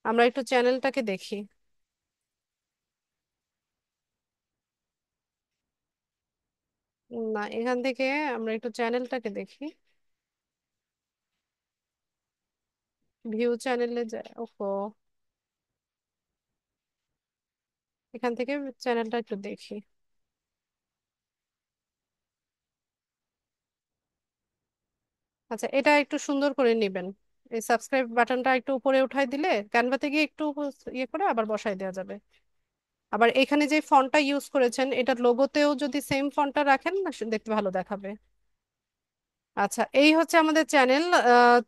আমরা একটু চ্যানেলটাকে দেখি। না, এখান থেকে আমরা একটু চ্যানেলটাকে দেখি। ভিউ চ্যানেলে যাই, ওহো, এখান থেকে চ্যানেলটা একটু দেখি। আচ্ছা, এটা একটু সুন্দর করে নেবেন। এই সাবস্ক্রাইব বাটনটা একটু উপরে উঠাই দিলে ক্যানভাতে গিয়ে একটু ইয়ে করে আবার বসাই দেওয়া যাবে। আবার এখানে যে ফন্টটা ইউজ করেছেন এটার লোগোতেও যদি সেম ফন্টটা রাখেন না, দেখতে ভালো দেখাবে। আচ্ছা, এই হচ্ছে আমাদের চ্যানেল।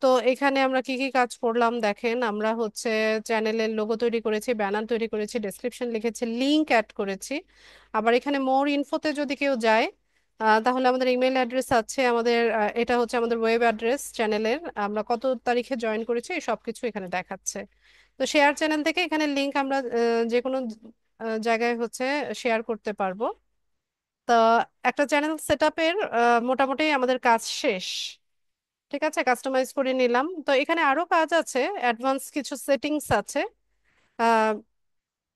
তো এখানে আমরা কি কি কাজ করলাম দেখেন, আমরা হচ্ছে চ্যানেলের লোগো তৈরি করেছি, ব্যানার তৈরি করেছি, ডেসক্রিপশন লিখেছি, লিংক অ্যাড করেছি। আবার এখানে মোর ইনফোতে যদি কেউ যায় তাহলে আমাদের ইমেল অ্যাড্রেস আছে, আমাদের এটা হচ্ছে আমাদের ওয়েব অ্যাড্রেস চ্যানেলের, আমরা কত তারিখে জয়েন করেছি এই সব কিছু এখানে দেখাচ্ছে। তো শেয়ার চ্যানেল থেকে এখানে লিংক আমরা যে কোনো জায়গায় হচ্ছে শেয়ার করতে পারবো। তো একটা চ্যানেল সেট আপের মোটামুটি আমাদের কাজ শেষ। ঠিক আছে, কাস্টমাইজ করে নিলাম। তো এখানে আরো কাজ আছে, অ্যাডভান্স কিছু সেটিংস আছে। আহ,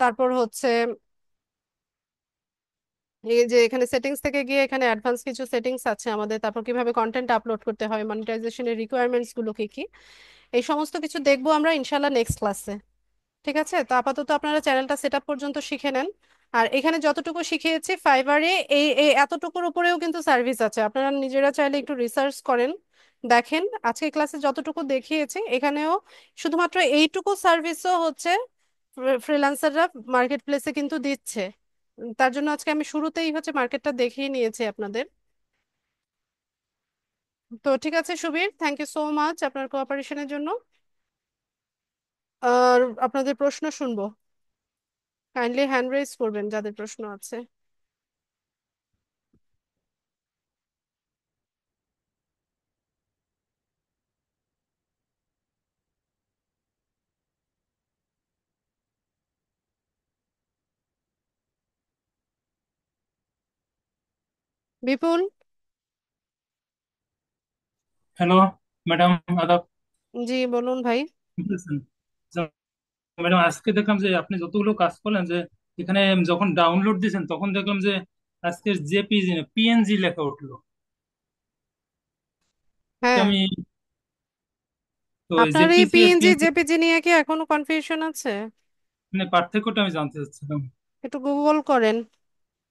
তারপর হচ্ছে এই যে এখানে সেটিংস থেকে গিয়ে এখানে অ্যাডভান্স কিছু সেটিংস আছে আমাদের, তারপর কিভাবে কন্টেন্ট আপলোড করতে হয়, মনিটাইজেশনের রিকোয়ারমেন্টস গুলো কি কি, এই সমস্ত কিছু দেখবো আমরা ইনশাল্লাহ নেক্সট ক্লাসে। ঠিক আছে, তো আপাতত আপনারা চ্যানেলটা সেট আপ পর্যন্ত শিখে নেন। আর এখানে যতটুকু শিখিয়েছি ফাইবারে এই এই এতটুকুর উপরেও কিন্তু সার্ভিস আছে, আপনারা নিজেরা চাইলে একটু রিসার্চ করেন, দেখেন। আজকে ক্লাসে যতটুকু দেখিয়েছি এখানেও শুধুমাত্র এইটুকু সার্ভিসও হচ্ছে ফ্রিল্যান্সাররা মার্কেট প্লেসে কিন্তু দিচ্ছে। তার জন্য আজকে আমি শুরুতেই হচ্ছে মার্কেটটা দেখিয়ে নিয়েছি আপনাদের। তো ঠিক আছে Subir, thank you so much আপনার কোঅপারেশনের জন্য। আর আপনাদের প্রশ্ন শুনবো, কাইন্ডলি হ্যান্ড রেজ করবেন যাদের প্রশ্ন আছে। বিপুল। হ্যালো ম্যাডাম, আদাব। জি বলুন ভাই। শুনতেছেন? ম্যাডাম, আজকে দেখলাম যে আপনি যতগুলো কাজ করলেন, যে এখানে যখন ডাউনলোড দিয়েছেন তখন দেখলাম যে আজকে জেপিজি না পিএনজি লেখা উঠলো। এটা হ্যাঁ, আমি তো আপনার এই জেপিজি আর পিএনজি পিএনজি জেপিজি নিয়ে কি এখনো কনফিউশন আছে? মানে পার্থক্যটা আমি জানতে চাচ্ছিলাম। একটু গুগল করেন।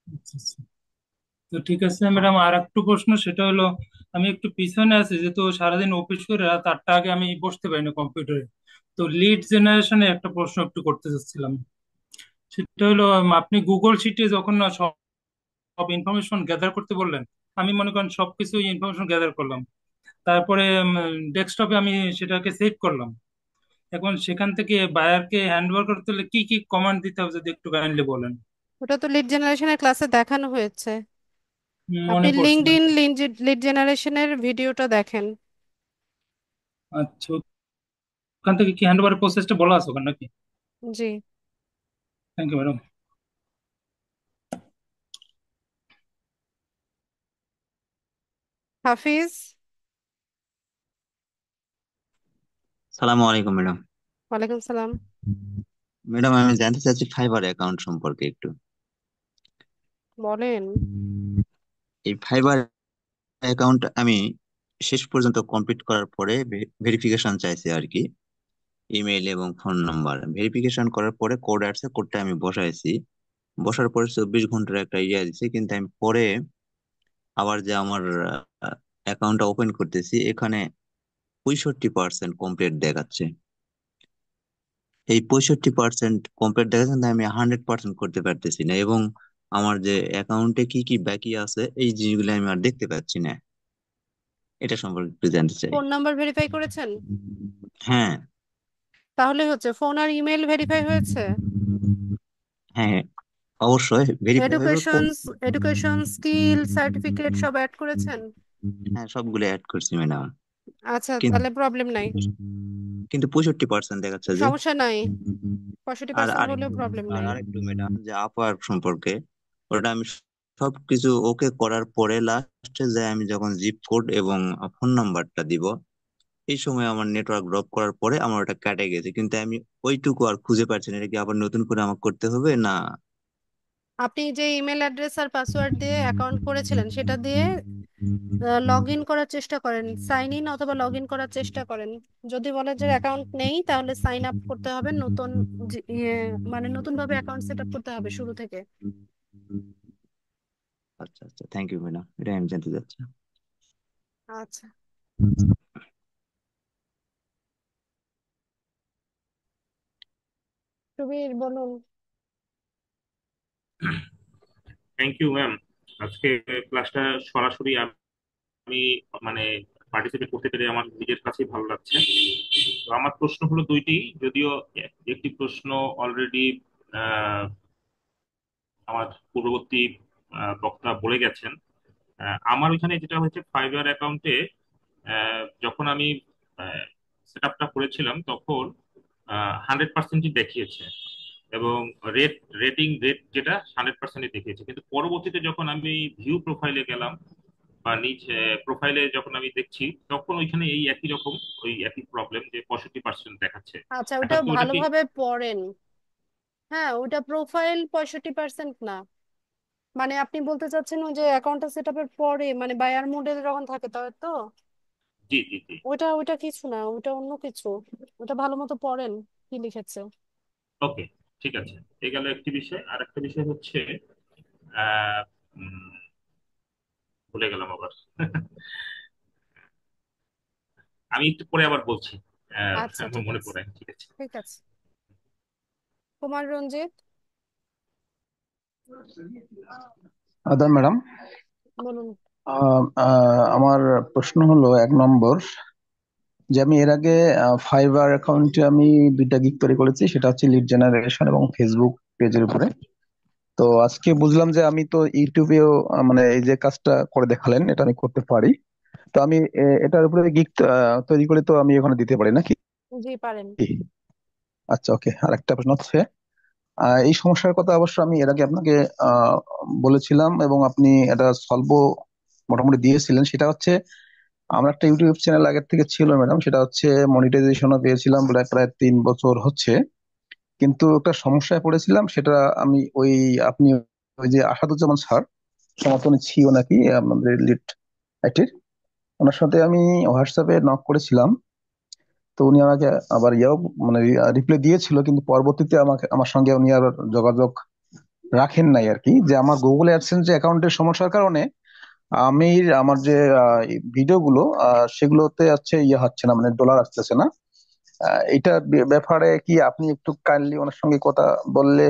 আচ্ছা আচ্ছা। তো ঠিক আছে ম্যাডাম, আর একটু প্রশ্ন, সেটা হলো আমি একটু পিছনে আছি, যেহেতু সারাদিন অফিস করে রাত 8টা আগে আমি বসতে পারি না কম্পিউটারে। তো লিড জেনারেশনে একটা প্রশ্ন একটু করতে চাচ্ছিলাম। সেটা হলো আপনি গুগল শিটে যখন সব সব ইনফরমেশন গ্যাদার করতে বললেন, আমি মনে করেন সবকিছু ইনফরমেশন গ্যাদার করলাম। তারপরে ডেস্কটপে আমি সেটাকে সেভ করলাম। এখন সেখান থেকে বায়ারকে হ্যান্ড ওভার করতে হলে কি কি কমান্ড দিতে হবে যদি একটু কাইন্ডলি বলেন। ওটা তো লিড জেনারেশনের ক্লাসে দেখানো হয়েছে, আপনি মনে পড়ছে না। লিঙ্কডইন লিড জেনারেশনের ভিডিওটা দেখেন। আচ্ছা, ওখান থেকে কি হ্যান্ড ওভারের প্রসেসটা বলা আছে ওখানে নাকি? জি। Thank you madam. হাফিজ। সালামু আলাইকুম ম্যাডাম। ওয়ালাইকুম সালাম। ম্যাডাম, আমি জানতে চাচ্ছি ফাইবার অ্যাকাউন্ট সম্পর্কে একটু। বলেন। এই ফাইবার অ্যাকাউন্ট আমি শেষ পর্যন্ত কমপ্লিট করার পরে ভেরিফিকেশন চাইছে আর কি। ইমেইল এবং ফোন নাম্বার ভেরিফিকেশন করার পরে কোড আসছে, কোডটা আমি বসাইছি। বসার পরে 24 ঘন্টার একটা ইয়ে দিছে, কিন্তু আমি পরে আবার যে আমার অ্যাকাউন্টটা ওপেন করতেছি, এখানে 65% কমপ্লিট দেখাচ্ছে। এই 65% কমপ্লিট দেখাচ্ছে, কিন্তু আমি 100% করতে পারতেছি না, এবং আমার যে অ্যাকাউন্টে কি কি বাকি আছে এই জিনিসগুলো আমি আর দেখতে পাচ্ছি না। এটা সম্পর্কে একটু জানতে চাই। ফোন নাম্বার ভেরিফাই করেছেন? হ্যাঁ। তাহলে হচ্ছে ফোন আর ইমেল ভেরিফাই হয়েছে? হ্যাঁ, অবশ্যই ভেরিফাই হবে এডুকেশন, এডুকেশন স্কিল সার্টিফিকেট সব অ্যাড করেছেন? হ্যাঁ, সবগুলো অ্যাড করছি ম্যাডাম। আচ্ছা, কিন্তু তাহলে প্রবলেম নাই। কিন্তু 65% দেখাচ্ছে যে। সমস্যা নাই, পঁয়ষট্টি আর পার্সেন্ট আরেক হলেও প্রবলেম আর নাই। আরেকটু ম্যাডাম, যে আপার সম্পর্কে, ওটা আমি সবকিছু ওকে করার পরে লাস্টে যে আমি যখন জিপ কোড এবং ফোন নাম্বারটা দিব, এই সময় আমার নেটওয়ার্ক ড্রপ করার পরে আমার ওটা কেটে গেছে, কিন্তু আমি ওইটুকু আর খুঁজে পাচ্ছি না। এটা কি আবার নতুন করে আমাকে করতে হবে না? আপনি যে ইমেল অ্যাড্রেস আর পাসওয়ার্ড দিয়ে অ্যাকাউন্ট করেছিলেন সেটা দিয়ে লগ ইন করার চেষ্টা করেন, সাইন ইন অথবা লগ ইন করার চেষ্টা করেন। যদি বলে যে অ্যাকাউন্ট নেই তাহলে সাইন আপ করতে হবে নতুন, মানে নতুন ভাবে অ্যাকাউন্ট সেট আপ করতে হবে শুরু থেকে। আচ্ছা আচ্ছা, থ্যাংক ইউ ম্যাডাম, এটা আমি জানতে চাচ্ছি। আচ্ছা সুবীর বলুন। Thank you ma'am. আজকে ক্লাসটা সরাসরি আমি মানে পার্টিসিপেট করতে পেরে আমার নিজের কাছেই ভালো লাগছে। তো আমার প্রশ্ন হলো দুইটি, যদিও একটি প্রশ্ন অলরেডি আমার পূর্ববর্তী বক্তা বলে গেছেন। আমার ওইখানে যেটা হয়েছে, ফাইবার অ্যাকাউন্টে যখন আমি সেট আপটা করেছিলাম তখন 100%ই দেখিয়েছে, এবং রেটিং রেট যেটা 100%ই দেখিয়েছে, কিন্তু পরবর্তীতে যখন আমি ভিউ প্রোফাইলে গেলাম বা নিজ প্রোফাইলে যখন আমি দেখছি, তখন ওইখানে এই একই রকম, ওই একই প্রবলেম যে 65% দেখাচ্ছে। আচ্ছা, ওটা এখন তো ওটা কি? ভালোভাবে পড়েন। হ্যাঁ, ওটা প্রোফাইল 65% না, মানে আপনি বলতে চাচ্ছেন ওই যে অ্যাকাউন্টটা সেট আপের পরে মানে বায়ার মোডে যখন থাকে তাই তো? জি জি জি। ওটা কিছু না, ওটা অন্য কিছু। ওটা ভালো মতো পড়েন কি লিখেছে। ওকে, ঠিক আছে। এই গেল একটি বিষয়। আর একটা বিষয় হচ্ছে আহ উম, ভুলে গেলাম আবার। আমি একটু পরে আবার বলছি। আচ্ছা আমার ঠিক মনে আছে, পড়ে, ঠিক আছে। ঠিক আছে। কুমার রঞ্জিত, আদার ম্যাডাম, বলুন। আমার প্রশ্ন হলো 1 নম্বর, যে আমি এর আগে ফাইবার অ্যাকাউন্টে আমি 2টা গিগ তৈরি করেছি, সেটা হচ্ছে লিড জেনারেশন এবং ফেসবুক পেজের উপরে। তো আজকে বুঝলাম যে আমি তো ইউটিউবেও মানে এই যে কাজটা করে দেখালেন এটা আমি করতে পারি। তো আমি এটার উপরে গিগ তৈরি করে তো আমি ওখানে দিতে পারি নাকি? জি পারেন। আচ্ছা, ওকে। আর একটা প্রশ্ন হচ্ছে, এই সমস্যার কথা অবশ্য আমি এর আগে আপনাকে আহ, বলেছিলাম এবং আপনি এটা সলভও মোটামুটি দিয়েছিলেন। সেটা হচ্ছে, আমার একটা ইউটিউব চ্যানেল আগের থেকে ছিল ম্যাডাম, সেটা হচ্ছে মনিটাইজেশনও পেয়েছিলাম প্রায় প্রায় 3 বছর হচ্ছে। কিন্তু একটা সমস্যায় পড়েছিলাম, সেটা আমি ওই আপনি ওই যে আসাদুজ্জামান স্যার, সম্ভবত উনি ছিল নাকি আমাদের লিড আইটির, ওনার সাথে আমি হোয়াটসঅ্যাপে নক করেছিলাম। তো উনি আমাকে আবার মানে রিপ্লাই দিয়েছিল, কিন্তু পরবর্তীতে আমাকে আমার সঙ্গে উনি আর যোগাযোগ রাখেন নাই আর কি। যে আমার গুগল অ্যাডসেন্স যে অ্যাকাউন্টের সমস্যার কারণে আমি আমার যে ভিডিওগুলো সেগুলোতে হচ্ছে ইয়ে হচ্ছে না, মানে ডলার আসতেছে না। এইটা ব্যাপারে কি আপনি একটু কাইন্ডলি ওনার সঙ্গে কথা বললে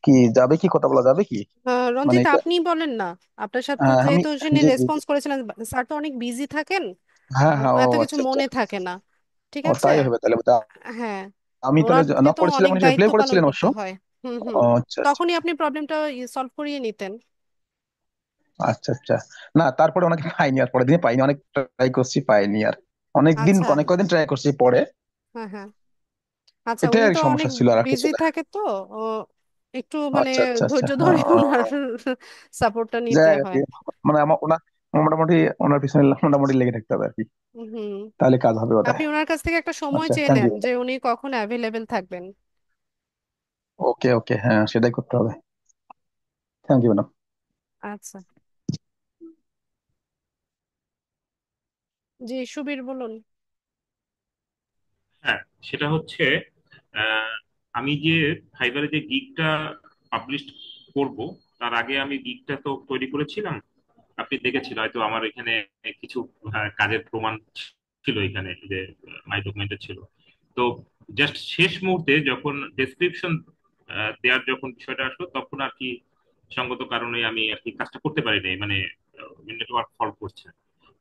কি যাবে, কি কথা বলা যাবে কি? মানে রঞ্জিত এটা, আপনি বলেন না। আপনার সাথে তো আমি, যেহেতু তিনি জি জি জি। রেসপন্স করেছিলেন, স্যার তো অনেক বিজি থাকেন। হ্যাঁ হ্যাঁ, ও এত কিছু আচ্ছা আচ্ছা। মনে থাকে না। ঠিক ও আছে। তাই হবে তাহলে হ্যাঁ, আমি তাহলে ওনাকে নক তো করেছিলাম, অনেক উনি দায়িত্ব রিপ্লাই পালন করেছিলেন অবশ্য। করতে হয়। হুম হুম। ও আচ্ছা আচ্ছা তখনই আপনি প্রবলেমটা সলভ করিয়ে নিতেন। আচ্ছা আচ্ছা। না, তারপরে ওনাকে পাইনি, আর পরের দিনে পাইনি, অনেক ট্রাই করছি পাইনি আর। আচ্ছা। অনেক কদিন ট্রাই করছি পরে। হ্যাঁ হ্যাঁ। আচ্ছা, এটাই উনি আর কি তো অনেক সমস্যা ছিল, আর কিছু বিজি না। থাকে তো। ও একটু মানে আচ্ছা আচ্ছা আচ্ছা, ধৈর্য ধরে ওনার সাপোর্টটা নিতে যাই আর হয়। কি, মানে আমার মোটামুটি ওনার পিছনে মোটামুটি লেগে থাকতে হবে আর কি, হুম। তাহলে কাজ হবে বোধহয়। আপনি ওনার কাছ থেকে একটা সময় আচ্ছা, চেয়ে থ্যাংক নেন ইউ। যে উনি কখন অ্যাভেলেবেল থাকবেন। ওকে ওকে, হ্যাঁ সেটাই করতে হবে। Thank you madam. আচ্ছা। জি সুবীর বলুন। হ্যাঁ, সেটা হচ্ছে আহ, আমি যে ফাইবারে যে গিগটা পাবলিশ করব, তার আগে আমি গিগটা তো তৈরি করেছিলাম। আপনি দেখেছিল হয়তো আমার এখানে কিছু কাজের প্রমাণ ছিল এখানে, যে মাই ডকুমেন্টে ছিল। তো জাস্ট শেষ মুহূর্তে যখন ডেসক্রিপশন দেওয়ার যখন বিষয়টা আসলো, তখন আর কি সঙ্গত কারণে আমি আর কি কাজটা করতে পারিনি, মানে নেটওয়ার্ক ফল্ট করছে।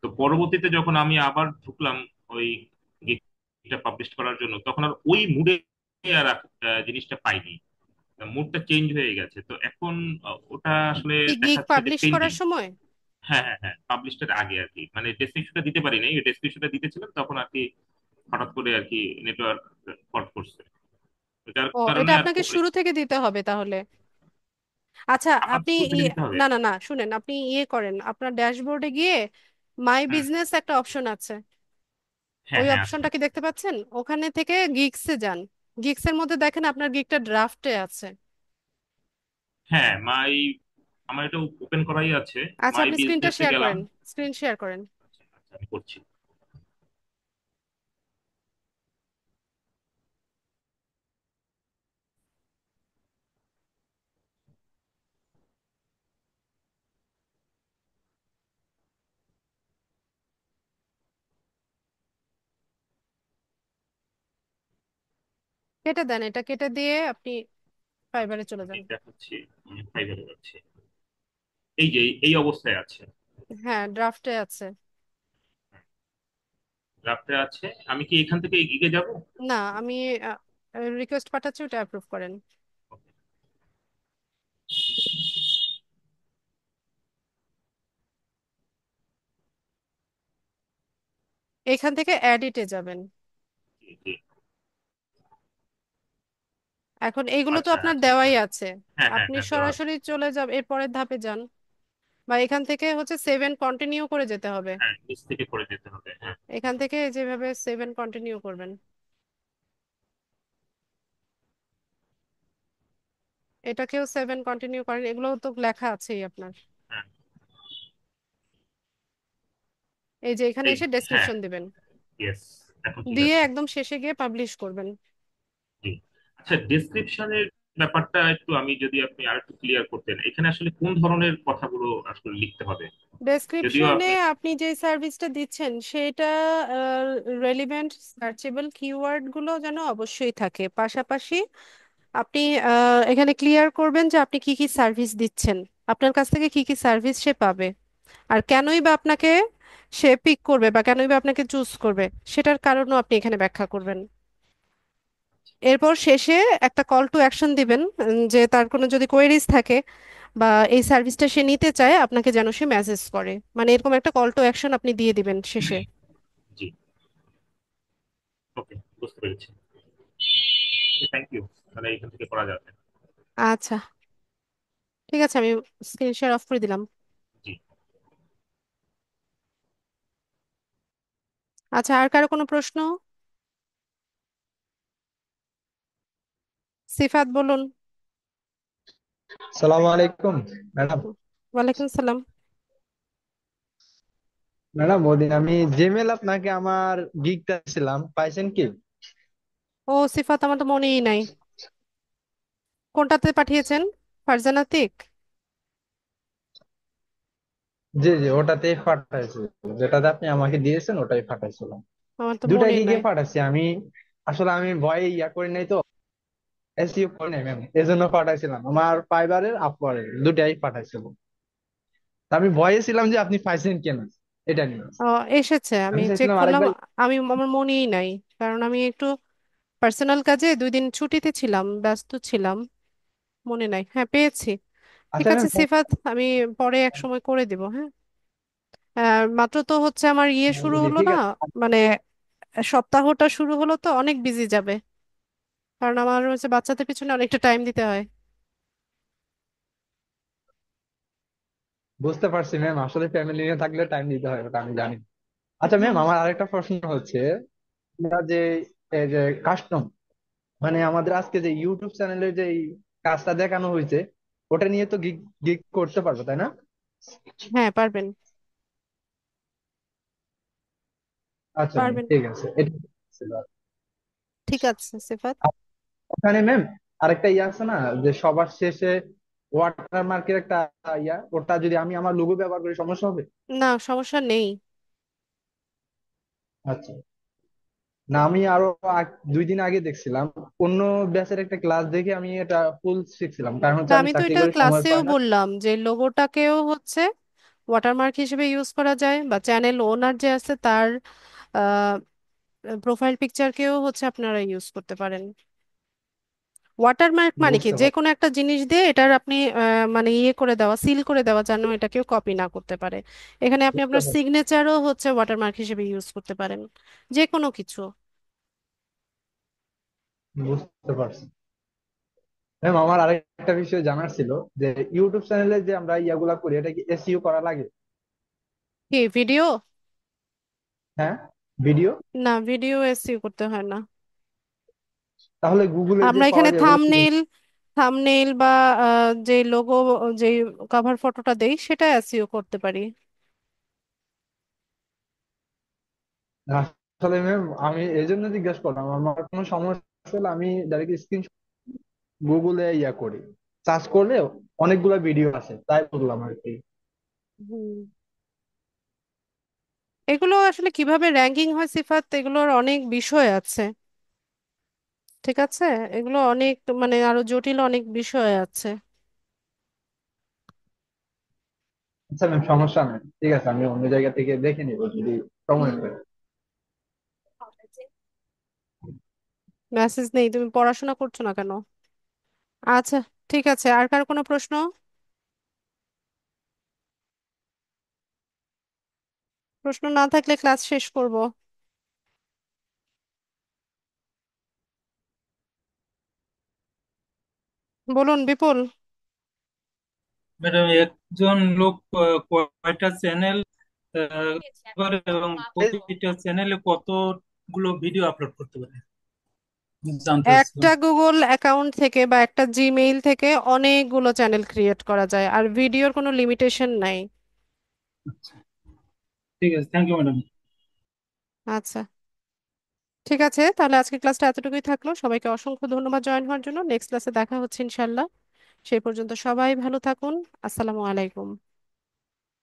তো পরবর্তীতে যখন আমি আবার ঢুকলাম ওই গিগটা পাবলিশ করার জন্য, তখন আর ওই মুডে আর জিনিসটা পাইনি। মুডটা চেঞ্জ হয়ে গেছে। তো এখন ওটা আসলে কি গিগ দেখাচ্ছে যে পাবলিশ করার পেন্ডিং। সময়? হ্যাঁ হ্যাঁ হ্যাঁ, পাবলিশটার আগে আর কি, মানে ডেসক্রিপশনটা দিতে পারি নাই। ডেসক্রিপশনটা দিতেছিলাম তখন আর কি হঠাৎ করে আর কি নেটওয়ার্ক ফল্ট করছে। তো যার ও, কারণে এটা আর আপনাকে শুরু থেকে দিতে হবে তাহলে। আচ্ছা আবার আপনি শুরু থেকে দিতে হবে। না না না, শুনেন, আপনি করেন, আপনার ড্যাশবোর্ডে গিয়ে মাই হ্যাঁ বিজনেস একটা অপশন আছে। হ্যাঁ ওই হ্যাঁ, আছে। অপশনটা কি দেখতে পাচ্ছেন? ওখানে থেকে গিগসে যান। গিগসের মধ্যে দেখেন আপনার গিগটা ড্রাফটে আছে। হ্যাঁ, আমার এটা ওপেন করাই আছে। আচ্ছা মাই আপনি স্ক্রিনটা বিজনেসে শেয়ার গেলাম। করেন, স্ক্রিন শেয়ার করেন। আচ্ছা আচ্ছা, আমি করছি। কেটে দেন, এটা কেটে দিয়ে আপনি আচ্ছা ফাইবারে আচ্ছা, চলে আমি যান। দেখাচ্ছি। আমি ফাইবারে যাচ্ছি। এই যে এই অবস্থায় আছে। হ্যাঁ ড্রাফটে আছে। ড্রাফটে আছে। আমি কি এখান থেকে এগিয়ে যাব? না, আমি রিকোয়েস্ট পাঠাচ্ছি, ওটা অ্যাপ্রুভ করেন। এখান থেকে এডিটে যাবেন। জি জি। এখন এইগুলো তো আচ্ছা আপনার আচ্ছা, দেওয়াই হ্যাঁ আছে। হ্যাঁ হ্যাঁ আপনি হ্যাঁ, দেওয়া আছে। সরাসরি চলে যাবেন, এর পরের ধাপে যান, বা এখান থেকে হচ্ছে সেভ এন্ড কন্টিনিউ করে যেতে হবে। হ্যাঁ, নিচ থেকে করে যেতে হবে, হ্যাঁ। এখান থেকে যেভাবে সেভ এন্ড কন্টিনিউ করবেন। এটাকেও 7 কন্টিনিউ করেন, এগুলো তো লেখা আছেই আপনার। হ্যাঁ, এই যে এখানে এই, এসে হ্যাঁ, ডেসক্রিপশন দিবেন, ইয়েস, এখন ঠিক দিয়ে আছে। একদম শেষে গিয়ে পাবলিশ করবেন। জি। আচ্ছা, ডেসক্রিপশনের ব্যাপারটা একটু আমি যদি আপনি আর একটু ক্লিয়ার করতেন, এখানে আসলে কোন ধরনের কথাগুলো আসলে লিখতে হবে? যদিও ডেসক্রিপশনে আপনি, আপনি যে সার্ভিসটা দিচ্ছেন সেটা রেলিভেন্ট সার্চেবল কিওয়ার্ড গুলো যেন অবশ্যই থাকে, পাশাপাশি আপনি এখানে ক্লিয়ার করবেন যে আপনি কি কি সার্ভিস দিচ্ছেন, আপনার কাছ থেকে কি কি সার্ভিস সে পাবে, আর কেনই বা আপনাকে সে পিক করবে বা কেনই বা আপনাকে চুজ করবে, সেটার কারণও আপনি এখানে ব্যাখ্যা করবেন। এরপর শেষে একটা কল টু অ্যাকশন দিবেন, যে তার কোনো যদি কোয়েরিজ থাকে বা এই সার্ভিসটা সে নিতে চায় আপনাকে যেন সে মেসেজ করে, মানে এরকম একটা কল টু অ্যাকশন আপনি দিয়ে দিবেন শেষে। জি, ওকে, বুঝতে পেরেছি। থ্যাংক ইউ, তাহলে এখান থেকে করা যাবে। আচ্ছা, ঠিক আছে, আমি স্ক্রিন শেয়ার অফ করে দিলাম। জি। আচ্ছা, আর কারো কোনো প্রশ্ন? সিফাত বলুন। সালাম আলাইকুম ম্যাডাম। ওয়ালাইকুম সালাম। ম্যাডাম ওদিন আমি জিমেল আপনাকে আমার গিগটা ছিলাম, পাইছেন কি? ও সিফাত, আমার তো মনেই নাই, কোনটাতে পাঠিয়েছেন? ফারজানাতিক? জি জি, ওটাতেই পাঠাইছি, যেটাতে আপনি আমাকে দিয়েছেন ওটাই পাঠাইছিলাম। আমার তো দুটা মনে গিগে নাই। পাঠাচ্ছি আমি। আসলে আমি ভয়ে ইয়া করি নাই তো, এসইও করি নাই ম্যাম, এজন্য পাঠাইছিলাম। আমার ফাইবারের আপওয়ারের দুটাই পাঠাইছিলাম। তা আমি ভয়ে ছিলাম যে আপনি পাইছেন কেন, এটা নিয়ে ও, এসেছে, আমি আমি চেক চাইছিলাম করলাম। আরেকবার। আমার মনেই নাই, কারণ আমি একটু পার্সোনাল কাজে 2 দিন ছুটিতে ছিলাম, ব্যস্ত ছিলাম, মনে নাই। হ্যাঁ, পেয়েছি। ঠিক আচ্ছা আছে ম্যাম, সিফাত, আমি পরে এক সময় করে দিব, হ্যাঁ। মাত্র তো হচ্ছে আমার শুরু জি হলো ঠিক না, আছে। মানে সপ্তাহটা শুরু হলো, তো অনেক বিজি যাবে, কারণ আমার হচ্ছে বাচ্চাদের পিছনে অনেকটা টাইম দিতে হয়। বুঝতে পারছি ম্যাম, আসলে ফ্যামিলি নিয়ে থাকলে টাইম দিতে হয়, ওটা আমি জানি। আচ্ছা ম্যাম, হুম। আমার আরেকটা প্রশ্ন হচ্ছে, আমরা যে এই যে কাস্টম, মানে আমাদের আজকে যে ইউটিউব চ্যানেলে যে এই কাজটা দেখানো হয়েছে, ওটা নিয়ে তো গিগ গিগ করতে পারবো তাই না? হ্যাঁ, পারবেন, আচ্ছা ম্যাম, পারবেন। ঠিক আছে, এটা ছিল। ঠিক আছে সিফাত। আর ওখানে ম্যাম আরেকটা ইয়ে আছে না, যে সবার শেষে ওয়াটারমার্কের একটা ইয়া, ওটা যদি আমি আমার লোগো ব্যবহার করি সমস্যা হবে? না, সমস্যা নেই। আচ্ছা। না আমি আরো 2 দিন আগে দেখছিলাম অন্য ব্যাচের একটা ক্লাস দেখে আমি এটা ফুল শিখছিলাম, কারণ তা হচ্ছে আমি আমি তো চাকরি এটা করে সময় ক্লাসেও পাই না। বললাম যে লোগোটাকেও হচ্ছে ওয়াটারমার্ক হিসেবে ইউজ করা যায়, বা চ্যানেল ওনার যে আছে তার প্রোফাইল পিকচারকেও হচ্ছে আপনারা ইউজ করতে পারেন। ওয়াটারমার্ক মানে কি, বুঝতে যে পারছি। কোনো একটা জিনিস দিয়ে এটার আপনি মানে করে দেওয়া, সিল করে দেওয়া, যেন এটা কেউ কপি না করতে পারে। এখানে আপনি বুঝতে আপনার পারছি। সিগনেচারও হচ্ছে ওয়াটারমার্ক হিসেবে ইউজ করতে পারেন, যে কোনো কিছু। বুঝতে পারছি ম্যাম। আমার আরেকটা বিষয় জানার ছিল, যে ইউটিউব চ্যানেলে যে আমরা ইয়াগুলা করি, এটা কি এসইও করা লাগে? কি ভিডিও? হ্যাঁ, ভিডিও। না, ভিডিও এসইও করতে হয় না। তাহলে গুগলে যে আমরা পাওয়া এখানে যায় ওগুলো কি? থাম্বনেইল, থাম্বনেইল বা যে লোগো, যে কভার ফটোটা দেই সেটা এসইও করতে পারি। আসলে ম্যাম আমি এই জন্য জিজ্ঞেস করলাম, আমার কোনো সমস্যা হলে আমি ডাইরেক্ট স্ক্রিন গুগলে ইয়া করি, সার্চ করলে অনেকগুলো ভিডিও আছে, তাই বললাম আর কি। হুম। এগুলো আসলে কিভাবে র্যাঙ্কিং হয় সিফাত, এগুলোর অনেক বিষয় আছে, ঠিক আছে। এগুলো অনেক, মানে আরো জটিল অনেক বিষয় আছে। আচ্ছা ম্যাম, সমস্যা নেই, ঠিক আছে, আমি অন্য জায়গা থেকে দেখে নিবো যদি সময় হুম। হয়। মেসেজ নেই, তুমি পড়াশোনা করছো না কেন? আচ্ছা, ঠিক আছে, আর কার কোনো প্রশ্ন? প্রশ্ন না থাকলে ক্লাস শেষ করব। বলুন বিপুল। ম্যাডাম, একজন লোক কয়টা চ্যানেল করে এবং প্রতিটা চ্যানেলে কতগুলো ভিডিও আপলোড করতে পারে? জানতে একটা চাচ্ছিলাম। গুগল অ্যাকাউন্ট থেকে বা একটা জিমেইল থেকে অনেকগুলো চ্যানেল ক্রিয়েট করা যায়, আর ভিডিওর কোনো লিমিটেশন নাই। আচ্ছা, ঠিক আছে, থ্যাংক ইউ ম্যাডাম। আচ্ছা, ঠিক আছে, তাহলে আজকে ক্লাসটা এতটুকুই থাকলো। সবাইকে অসংখ্য ধন্যবাদ জয়েন হওয়ার জন্য। নেক্সট ক্লাসে দেখা হচ্ছে ইনশাল্লাহ। সেই পর্যন্ত সবাই ভালো থাকুন। আসসালামু আলাইকুম।